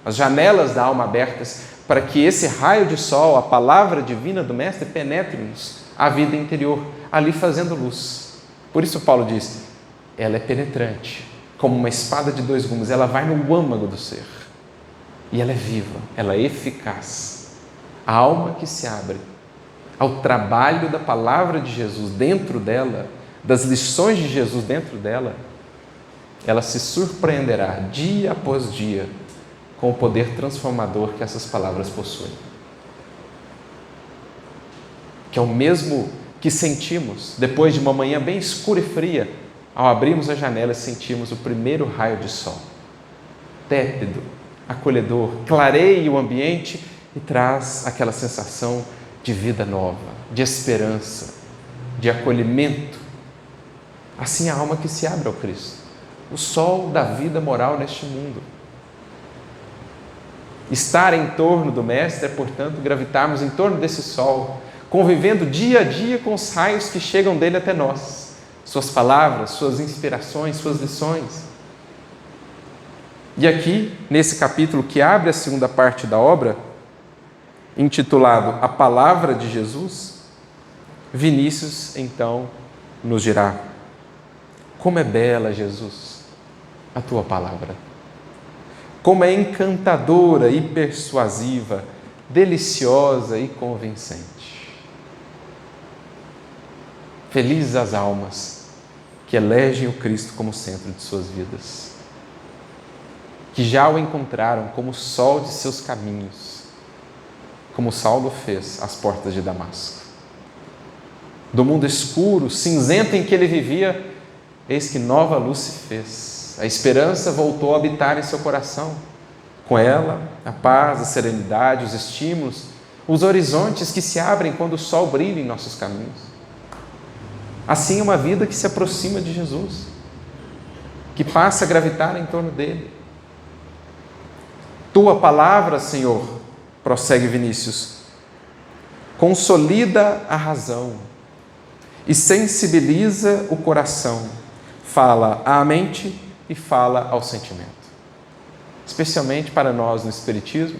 as janelas da alma abertas, para que esse raio de sol, a palavra divina do Mestre, penetre-nos a vida interior, ali fazendo luz. Por isso Paulo diz, ela é penetrante, como uma espada de 2 gumes, ela vai no âmago do ser. E ela é viva, ela é eficaz. A alma que se abre ao trabalho da palavra de Jesus dentro dela, das lições de Jesus dentro dela, ela se surpreenderá dia após dia com o poder transformador que essas palavras possuem. Que é o mesmo que sentimos depois de uma manhã bem escura e fria, ao abrirmos a janela e sentirmos o primeiro raio de sol, tépido, acolhedor, clareia o ambiente e traz aquela sensação de vida nova, de esperança, de acolhimento. Assim a alma que se abre ao Cristo, o sol da vida moral neste mundo. Estar em torno do Mestre é, portanto, gravitarmos em torno desse sol, convivendo dia a dia com os raios que chegam dele até nós, suas palavras, suas inspirações, suas lições. E aqui, nesse capítulo que abre a segunda parte da obra, intitulado A Palavra de Jesus, Vinícius, então, nos dirá: como é bela, Jesus, a tua palavra. Como é encantadora e persuasiva, deliciosa e convincente. Felizes as almas que elegem o Cristo como centro de suas vidas, que já o encontraram como o sol de seus caminhos, como Saulo fez às portas de Damasco. Do mundo escuro, cinzento em que ele vivia, eis que nova luz se fez. A esperança voltou a habitar em seu coração. Com ela, a paz, a serenidade, os estímulos, os horizontes que se abrem quando o sol brilha em nossos caminhos. Assim, uma vida que se aproxima de Jesus, que passa a gravitar em torno dele. Tua palavra, Senhor, prossegue Vinícius, consolida a razão e sensibiliza o coração, fala à mente e fala ao sentimento. Especialmente para nós no Espiritismo,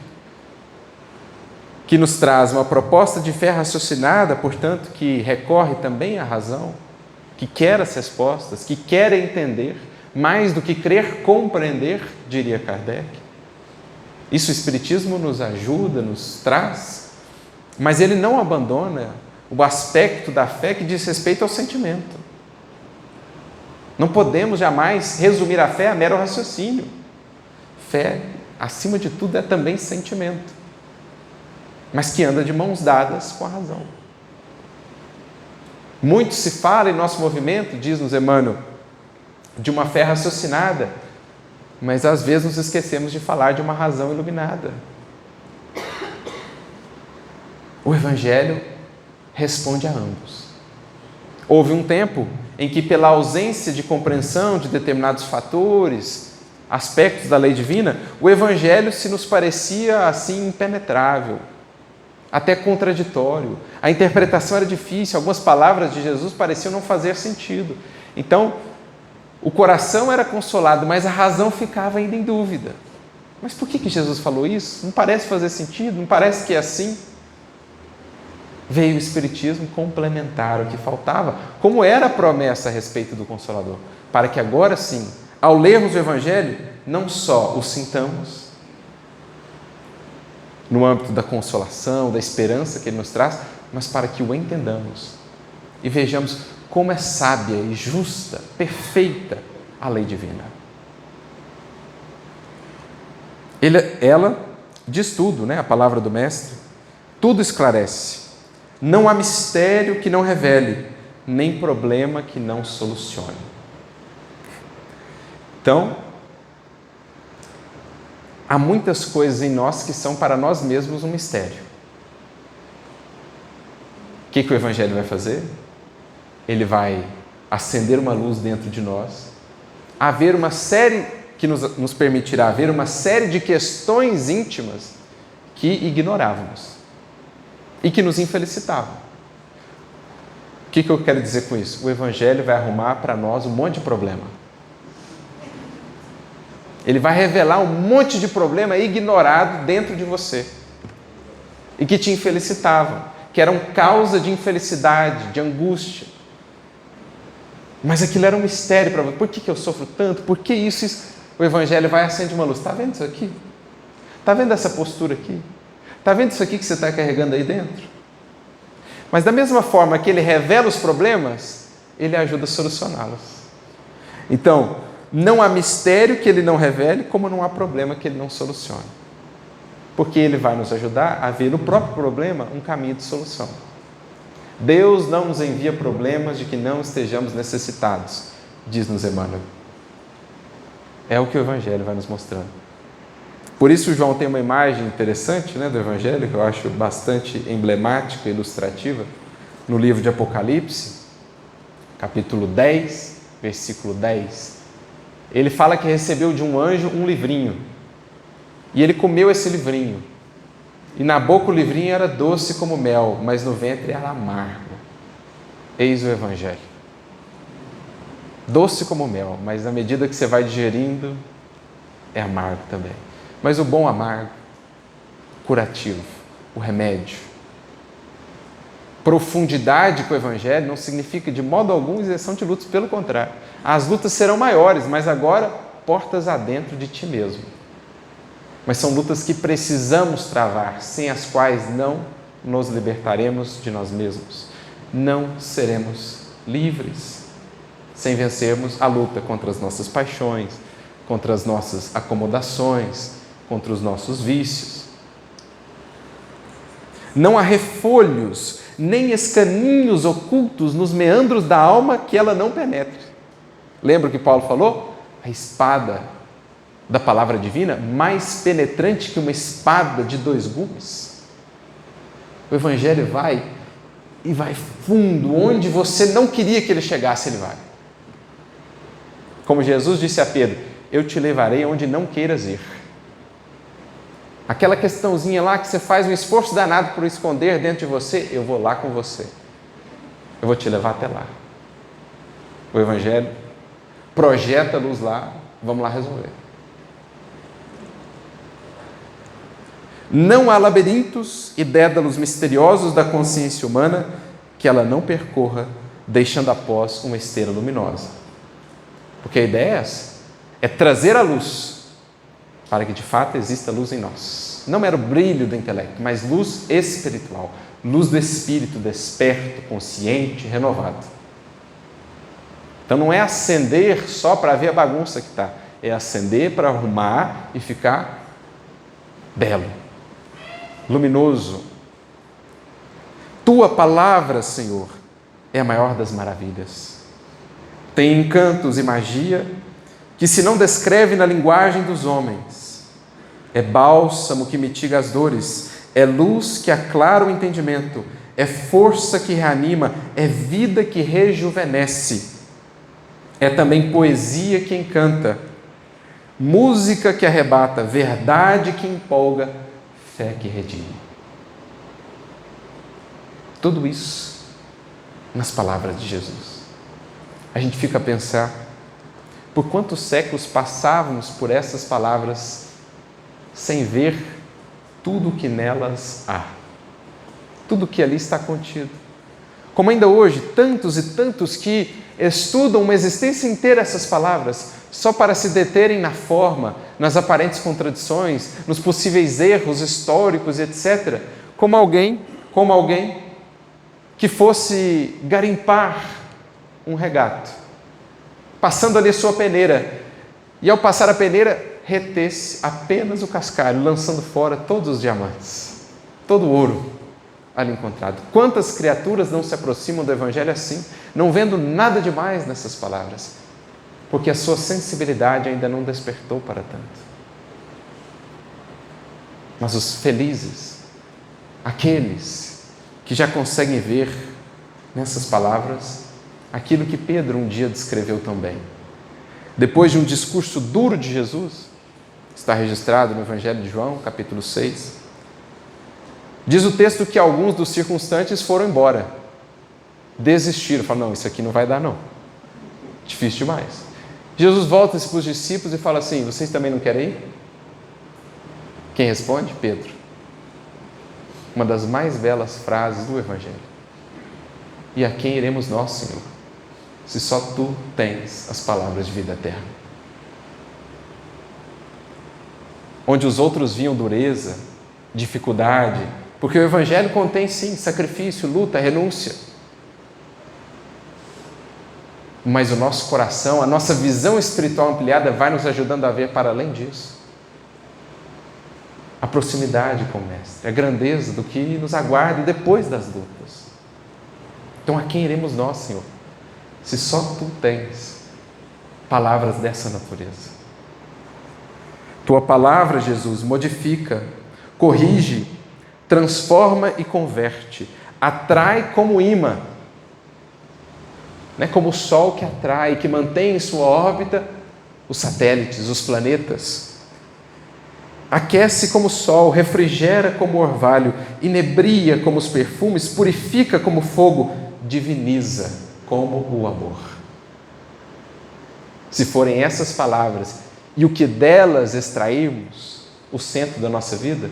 que nos traz uma proposta de fé raciocinada, portanto, que recorre também à razão, que quer as respostas, que quer entender, mais do que crer compreender, diria Kardec. Isso o Espiritismo nos ajuda, nos traz, mas ele não abandona o aspecto da fé que diz respeito ao sentimento. Não podemos jamais resumir a fé a mero raciocínio. Fé, acima de tudo, é também sentimento, mas que anda de mãos dadas com a razão. Muito se fala em nosso movimento, diz-nos Emmanuel, de uma fé raciocinada, mas às vezes nos esquecemos de falar de uma razão iluminada. O Evangelho responde a ambos. Houve um tempo em que, pela ausência de compreensão de determinados fatores, aspectos da lei divina, o Evangelho se nos parecia assim impenetrável, até contraditório. A interpretação era difícil, algumas palavras de Jesus pareciam não fazer sentido. Então, o coração era consolado, mas a razão ficava ainda em dúvida. Mas por que Jesus falou isso? Não parece fazer sentido, não parece que é assim. Veio o Espiritismo complementar o que faltava, como era a promessa a respeito do Consolador, para que agora sim, ao lermos o Evangelho, não só o sintamos, no âmbito da consolação, da esperança que ele nos traz, mas para que o entendamos e vejamos como é sábia e justa, perfeita a lei divina. Ela diz tudo, né? A palavra do Mestre, tudo esclarece. Não há mistério que não revele, nem problema que não solucione. Então, há muitas coisas em nós que são para nós mesmos um mistério. O que o Evangelho vai fazer? Ele vai acender uma luz dentro de nós, haver uma série que nos permitirá ver uma série de questões íntimas que ignorávamos e que nos infelicitavam. O que eu quero dizer com isso? O Evangelho vai arrumar para nós um monte de problema. Ele vai revelar um monte de problema ignorado dentro de você e que te infelicitavam, que eram causa de infelicidade, de angústia. Mas aquilo era um mistério para você. Por que eu sofro tanto? Por que isso? O Evangelho vai acender uma luz. Está vendo isso aqui? Está vendo essa postura aqui? Está vendo isso aqui que você está carregando aí dentro? Mas da mesma forma que ele revela os problemas, ele ajuda a solucioná-los. Então, não há mistério que ele não revele, como não há problema que ele não solucione. Porque ele vai nos ajudar a ver no próprio problema um caminho de solução. Deus não nos envia problemas de que não estejamos necessitados, diz-nos Emmanuel. É o que o Evangelho vai nos mostrando. Por isso João tem uma imagem interessante, do Evangelho, que eu acho bastante emblemática e ilustrativa, no livro de Apocalipse, capítulo 10, versículo 10. Ele fala que recebeu de um anjo um livrinho, e ele comeu esse livrinho, e na boca o livrinho era doce como mel, mas no ventre era amargo. Eis o Evangelho. Doce como mel, mas na medida que você vai digerindo, é amargo também. Mas o bom amargo, curativo, o remédio. Profundidade com o Evangelho não significa de modo algum isenção de lutas, pelo contrário. As lutas serão maiores, mas agora portas adentro de ti mesmo. Mas são lutas que precisamos travar, sem as quais não nos libertaremos de nós mesmos. Não seremos livres sem vencermos a luta contra as nossas paixões, contra as nossas acomodações, contra os nossos vícios. Não há refolhos, nem escaninhos ocultos nos meandros da alma que ela não penetre. Lembra o que Paulo falou? A espada da palavra divina, mais penetrante que uma espada de 2 gumes. O Evangelho vai e vai fundo, onde você não queria que ele chegasse, ele vai. Como Jesus disse a Pedro, eu te levarei onde não queiras ir. Aquela questãozinha lá que você faz um esforço danado por esconder dentro de você, eu vou lá com você. Eu vou te levar até lá. O Evangelho projeta a luz lá, vamos lá resolver. Não há labirintos e dédalos misteriosos da consciência humana que ela não percorra, deixando após uma esteira luminosa. Porque a ideia é essa, é trazer a luz, para que de fato exista luz em nós. Não era o brilho do intelecto, mas luz espiritual, luz do espírito desperto, consciente, renovado. Então não é acender só para ver a bagunça que está, é acender para arrumar e ficar belo, luminoso. Tua palavra, Senhor, é a maior das maravilhas. Tem encantos e magia que se não descreve na linguagem dos homens. É bálsamo que mitiga as dores, é luz que aclara o entendimento, é força que reanima, é vida que rejuvenesce. É também poesia que encanta, música que arrebata, verdade que empolga, fé que redime. Tudo isso nas palavras de Jesus. A gente fica a pensar, por quantos séculos passávamos por essas palavras sem ver tudo o que nelas há, tudo que ali está contido. Como ainda hoje, tantos e tantos que estudam uma existência inteira essas palavras, só para se deterem na forma, nas aparentes contradições, nos possíveis erros históricos, etc., como alguém que fosse garimpar um regato, passando ali a sua peneira, e ao passar a peneira, retesse apenas o cascalho, lançando fora todos os diamantes, todo o ouro ali encontrado. Quantas criaturas não se aproximam do Evangelho assim, não vendo nada demais nessas palavras, porque a sua sensibilidade ainda não despertou para tanto. Mas os felizes, aqueles que já conseguem ver nessas palavras aquilo que Pedro um dia descreveu tão bem. Depois de um discurso duro de Jesus, está registrado no Evangelho de João, capítulo 6, diz o texto que alguns dos circunstantes foram embora, desistiram, falaram, não, isso aqui não vai dar não, difícil demais. Jesus volta para os discípulos e fala assim, vocês também não querem ir? Quem responde? Pedro. Uma das mais belas frases do Evangelho. E a quem iremos nós, Senhor? Se só Tu tens as palavras de vida eterna. Onde os outros viam dureza, dificuldade, porque o Evangelho contém sim sacrifício, luta, renúncia. Mas o nosso coração, a nossa visão espiritual ampliada vai nos ajudando a ver para além disso. A proximidade com o Mestre, a grandeza do que nos aguarda depois das lutas. Então a quem iremos nós, Senhor? Se só Tu tens palavras dessa natureza. Tua palavra, Jesus, modifica, corrige, transforma e converte, atrai como imã, né? Como o Sol que atrai, que mantém em sua órbita os satélites, os planetas. Aquece como o sol, refrigera como o orvalho, inebria como os perfumes, purifica como o fogo, diviniza como o amor. Se forem essas palavras e o que delas extrairmos o centro da nossa vida,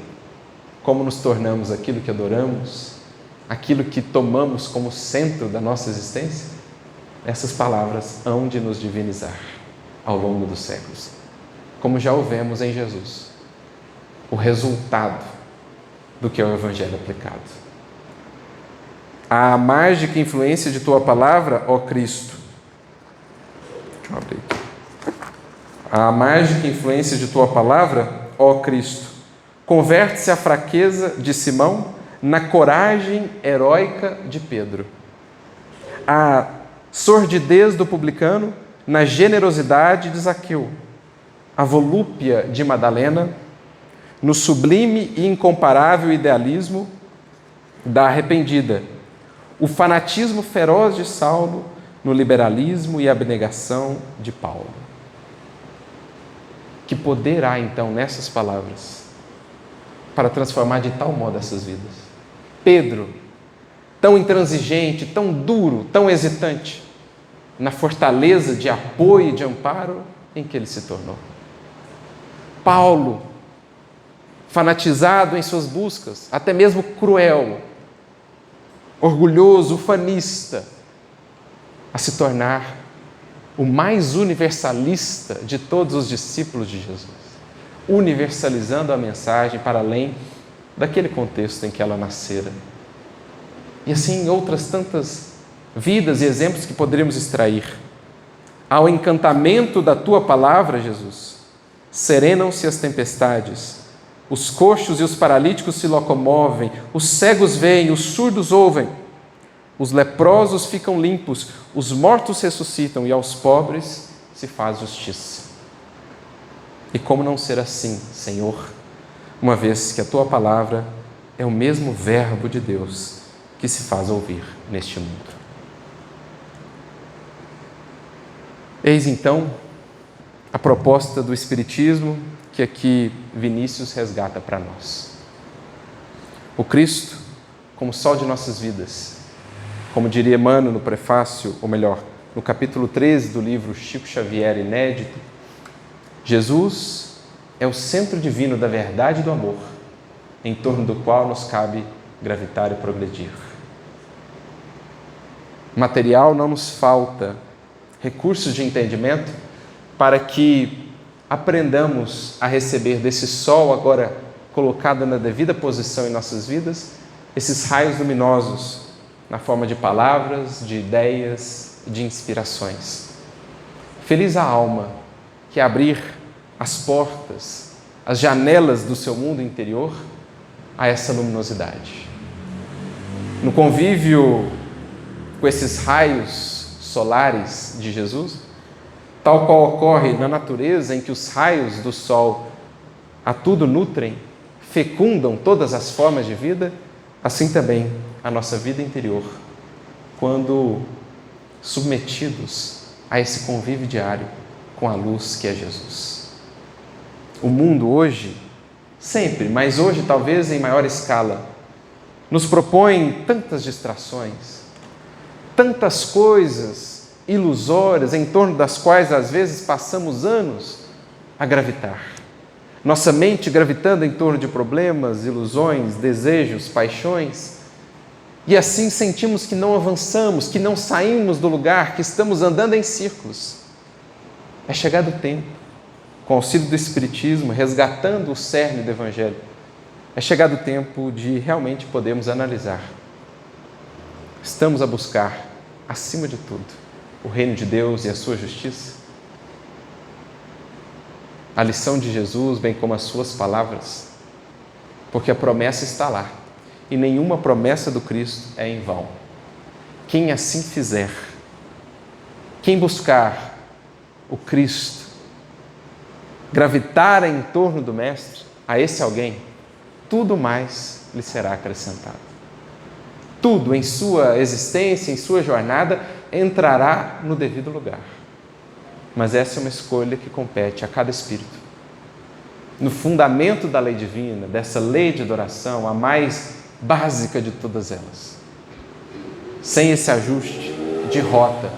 como nos tornamos aquilo que adoramos, aquilo que tomamos como centro da nossa existência, essas palavras hão de nos divinizar ao longo dos séculos, como já o vemos em Jesus, o resultado do que é o Evangelho aplicado. A mágica influência de Tua palavra, ó Cristo, deixa eu abrir aqui. A mágica influência de Tua palavra, ó Cristo, converte-se a fraqueza de Simão na coragem heróica de Pedro, a sordidez do publicano na generosidade de Zaqueu, a volúpia de Madalena no sublime e incomparável idealismo da arrependida, o fanatismo feroz de Saulo no liberalismo e abnegação de Paulo. Que poder há então nessas palavras para transformar de tal modo essas vidas? Pedro, tão intransigente, tão duro, tão hesitante, na fortaleza de apoio e de amparo em que ele se tornou. Paulo, fanatizado em suas buscas, até mesmo cruel, orgulhoso, ufanista, a se tornar o mais universalista de todos os discípulos de Jesus, universalizando a mensagem para além daquele contexto em que ela nascera. E assim outras tantas vidas e exemplos que poderíamos extrair. Ao encantamento da Tua palavra, Jesus, serenam-se as tempestades, os coxos e os paralíticos se locomovem, os cegos veem, os surdos ouvem, os leprosos ficam limpos, os mortos ressuscitam e aos pobres se faz justiça. E como não ser assim, Senhor, uma vez que a Tua palavra é o mesmo verbo de Deus que se faz ouvir neste mundo. Eis então a proposta do Espiritismo que aqui Vinícius resgata para nós. O Cristo como sol de nossas vidas, como diria Emmanuel no prefácio, ou melhor, no capítulo 13 do livro Chico Xavier Inédito, Jesus é o centro divino da verdade e do amor, em torno do qual nos cabe gravitar e progredir. Material não nos falta, recursos de entendimento para que aprendamos a receber desse sol agora colocado na devida posição em nossas vidas, esses raios luminosos na forma de palavras, de ideias, de inspirações. Feliz a alma que abrir as portas, as janelas do seu mundo interior a essa luminosidade. No convívio com esses raios solares de Jesus, tal qual ocorre na natureza em que os raios do sol a tudo nutrem, fecundam todas as formas de vida, assim também a nossa vida interior, quando submetidos a esse convívio diário com a luz que é Jesus. O mundo hoje, sempre, mas hoje talvez em maior escala, nos propõe tantas distrações, tantas coisas ilusórias em torno das quais às vezes passamos anos a gravitar. Nossa mente gravitando em torno de problemas, ilusões, desejos, paixões, e assim sentimos que não avançamos, que não saímos do lugar, que estamos andando em círculos. É chegado o tempo, com o auxílio do Espiritismo, resgatando o cerne do Evangelho, é chegado o tempo de realmente podermos analisar. Estamos a buscar, acima de tudo, o reino de Deus e a sua justiça? A lição de Jesus, bem como as suas palavras, porque a promessa está lá, e nenhuma promessa do Cristo é em vão. Quem assim fizer, quem buscar o Cristo, gravitar em torno do Mestre, a esse alguém, tudo mais lhe será acrescentado. Tudo em sua existência, em sua jornada, entrará no devido lugar. Mas essa é uma escolha que compete a cada espírito. No fundamento da lei divina, dessa lei de adoração, a mais básica de todas elas, sem esse ajuste de rota,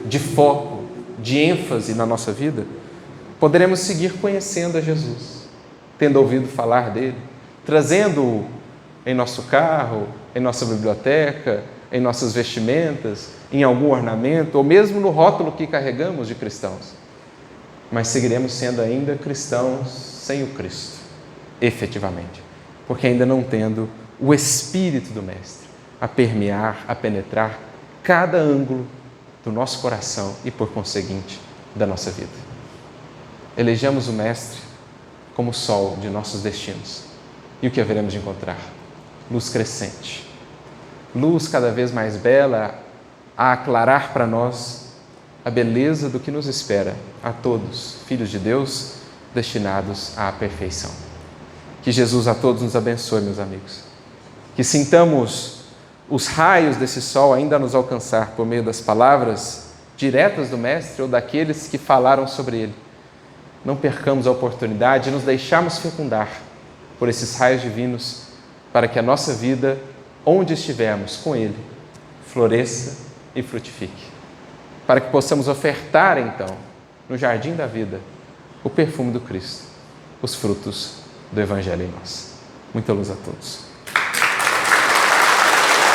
de foco, de ênfase na nossa vida, poderemos seguir conhecendo a Jesus, tendo ouvido falar dele, trazendo-o em nosso carro, em nossa biblioteca, em nossas vestimentas, em algum ornamento, ou mesmo no rótulo que carregamos de cristãos. Mas seguiremos sendo ainda cristãos sem o Cristo, efetivamente, porque ainda não tendo o Espírito do Mestre a permear, a penetrar cada ângulo do nosso coração e, por conseguinte, da nossa vida. Elejamos o Mestre como o sol de nossos destinos. E o que haveremos de encontrar? Luz crescente. Luz cada vez mais bela a aclarar para nós a beleza do que nos espera a todos, filhos de Deus, destinados à perfeição. Que Jesus a todos nos abençoe, meus amigos. Que sintamos os raios desse sol ainda a nos alcançar por meio das palavras diretas do Mestre ou daqueles que falaram sobre ele. Não percamos a oportunidade de nos deixarmos fecundar por esses raios divinos, para que a nossa vida, onde estivermos com ele, floresça e frutifique. Para que possamos ofertar, então, no jardim da vida, o perfume do Cristo, os frutos do Evangelho em nós. Muita luz a todos.